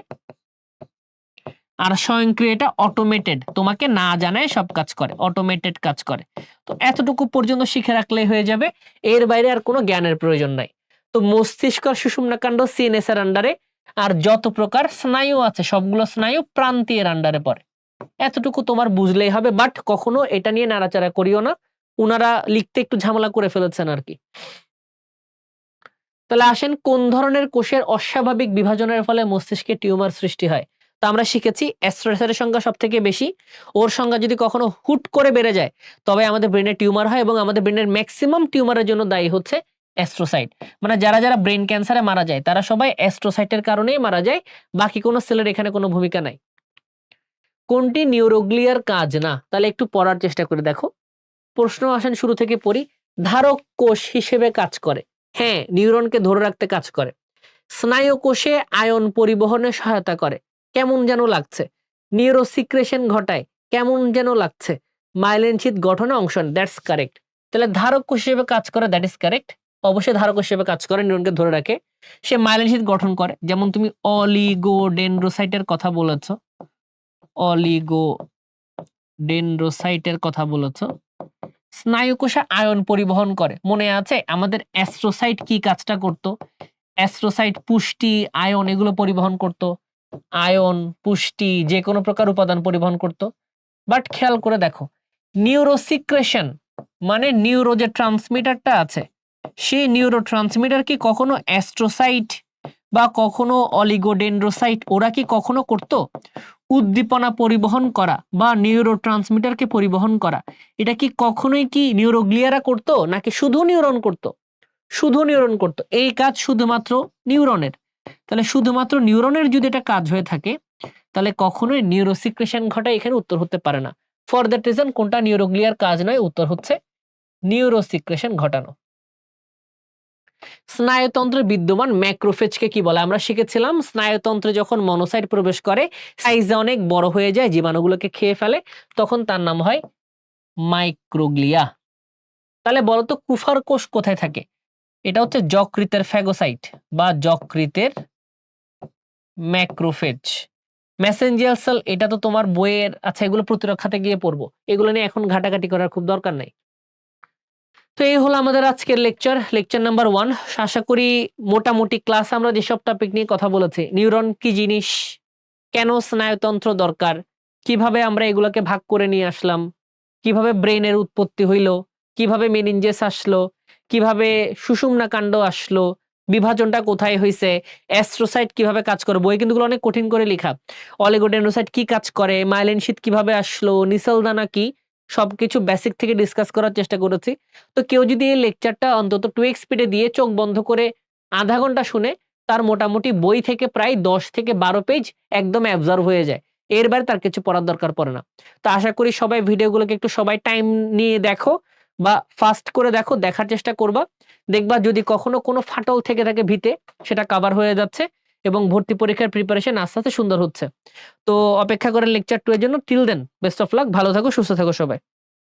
আর স্বয়ংক্রিয় এটা অটোমেটেড, তোমাকে না জানায় সব কাজ করে, অটোমেটেড কাজ করে। তো এতটুকু পর্যন্ত শিখে রাখলেই হয়ে যাবে, এর বাইরে আর কোনো জ্ঞানের প্রয়োজন নাই। তো মস্তিষ্ক সুষুম্না কাণ্ড সিএনএস এর আন্ডারে, আর যত প্রকার স্নায়ু আছে সবগুলো স্নায়ু প্রান্তীয়ের আন্ডারে পড়ে। এতটুকু তোমার বুঝলেই হবে, বাট কখনো এটা নিয়ে নাড়াচাড়া করিও না, উনারা লিখতে একটু ঝামেলা করে ফেলেছেন আর কি। তাহলে আসেন কোন ধরনের কোষের অস্বাভাবিক বিভাজনের ফলে মস্তিষ্কে টিউমার সৃষ্টি হয়। তো আমরা শিখেছি অ্যাস্ট্রোসাইটের সংখ্যা সব থেকে বেশি। ওর সংখ্যা যদি কখনো হুট করে বেড়ে যায় তবে আমাদের ব্রেনে টিউমার হয়, এবং আমাদের ব্রেনের ম্যাক্সিমাম টিউমারের জন্য দায়ী হচ্ছে অ্যাস্ট্রোসাইট। মানে যারা যারা ব্রেন ক্যান্সারে মারা যায় তারা সবাই অ্যাস্ট্রোসাইটের কারণেই মারা যায়, বাকি কোনো সেলের এখানে কোনো ভূমিকা নাই। কোনটি নিউরোগ্লিয়ার কাজ না? তাহলে একটু পড়ার চেষ্টা করে দেখো। প্রশ্ন আসেন শুরু থেকে পড়ি। ধারক কোষ হিসেবে কাজ করে, হ্যাঁ নিউরনকে ধরে রাখতে কাজ করে। স্নায়ু কোষে আয়ন পরিবহনে সহায়তা করে, কেমন যেন লাগছে। নিউরোসিক্রেশন ঘটায়, কেমন যেন লাগছে। মাইলিন শীথ গঠনে অংশ নেয়, দ্যাটস কারেক্ট। তাহলে ধারক কোষ হিসেবে কাজ করে, দ্যাট ইজ কারেক্ট। অবশ্যই ধারক কোষ হিসেবে কাজ করে, নিউরনকে ধরে রাখে। সে মাইলিন শীথ গঠন করে, যেমন তুমি অলিগোডেন্ড্রোসাইটের কথা বলেছ, অলিগোডেন্ড্রোসাইটের কথা বলেছ। স্নায়ু কোষে আয়ন পরিবহন করে, মনে আছে আমাদের অ্যাস্ট্রোসাইট কি কাজটা করত? অ্যাস্ট্রোসাইট পুষ্টি, আয়ন এগুলো পরিবহন করত। আয়ন, পুষ্টি, যে কোনো প্রকার উপাদান পরিবহন করত। বাট খেয়াল করে দেখো, নিউরোসিক্রেশন মানে নিউরো যে ট্রান্সমিটারটা আছে সেই নিউরো ট্রান্সমিটার কি কখনো অ্যাস্ট্রোসাইট বা কখনো অলিগোডেন্ড্রোসাইট ওরা কি কখনো করত? উদ্দীপনা পরিবহন করা বা নিউরো ট্রান্সমিটারকে পরিবহন করা, এটা কি কখনোই কি নিউরোগ্লিয়ারা করত নাকি শুধু নিউরন করত? শুধু নিউরন করত। এই কাজ শুধুমাত্র নিউরনের। তাহলে শুধুমাত্র নিউরনের যদি এটা কাজ হয়ে থাকে তাহলে কখনোই নিউরোসিক্রেশন ঘটায়, এখানে উত্তর হতে পারে না। ফর দ্যাট রিজন কোনটা নিউরোগ্লিয়ার কাজ নয়, উত্তর হচ্ছে নিউরোসিক্রেশন ঘটানো। স্নায়ুতন্ত্রে বিদ্যমান ম্যাক্রোফেজকে কি বলে? আমরা শিখেছিলাম স্নায়ুতন্ত্রে যখন মনোসাইট প্রবেশ করে সাইজে অনেক বড় হয়ে যায়, জীবাণুগুলোকে খেয়ে ফেলে, তখন তার নাম হয় মাইক্রোগ্লিয়া। তাহলে বলতো কুফার কোষ কোথায় থাকে? এটা হচ্ছে যকৃতের ফ্যাগোসাইট বা যকৃতের ম্যাক্রোফেজ, মেসেঞ্জার সেল, এটা তো তোমার বইয়ের, আচ্ছা এগুলো প্রতিরক্ষাতে গিয়ে পড়বো, এগুলো নিয়ে এখন ঘাটাঘাটি করার খুব দরকার নাই। তো এই হলো আমাদের আজকের লেকচার নাম্বার 1। আশা করি মোটামুটি ক্লাস আমরা যেসব টপিক নিয়ে কথা বলেছি, নিউরন কি জিনিস, কেন স্নায়ুতন্ত্র দরকার, কিভাবে আমরা এগুলোকে ভাগ করে নিয়ে আসলাম, কিভাবে ব্রেনের উৎপত্তি হইলো, কিভাবে মেনিনজেস আসলো, কিভাবে সুষুম্না কাণ্ড আসলো, বিভাজনটা কোথায় হইছে, অ্যাস্ট্রোসাইট কিভাবে কাজ করে, বই কিন্তু এগুলো অনেক কঠিন করে লেখা। অলিগোডেন্ড্রোসাইট কি কাজ করে, মাইলিন শীথ কিভাবে আসলো, নিসেল দানা কি, সবকিছু বেসিক থেকে ডিসকাস করার চেষ্টা করেছি। তো কেউ যদি এই লেকচারটা অন্তত 2x স্পিডে দিয়ে চোখ বন্ধ করে আধা ঘন্টা শুনে, তার মোটামুটি বই থেকে প্রায় 10 থেকে 12 পেজ একদম অ্যাবজর্ব হয়ে যায়। এর বাইরে তার কিছু পড়ার দরকার পড়ে না। তো আশা করি সবাই ভিডিওগুলোকে একটু সবাই টাইম নিয়ে দেখো বা ফাস্ট করে দেখো, দেখার চেষ্টা করবা। দেখবা যদি কখনো কোনো ফাটল থেকে থাকে ভিতে, সেটা কভার হয়ে যাচ্ছে এবং ভর্তি পরীক্ষার প্রিপারেশন আস্তে আস্তে সুন্দর হচ্ছে। তো অপেক্ষা করেন লেকচার 2 এর জন্য। Till then best of luck, ভালো থাকো, সুস্থ থাকো সবাই।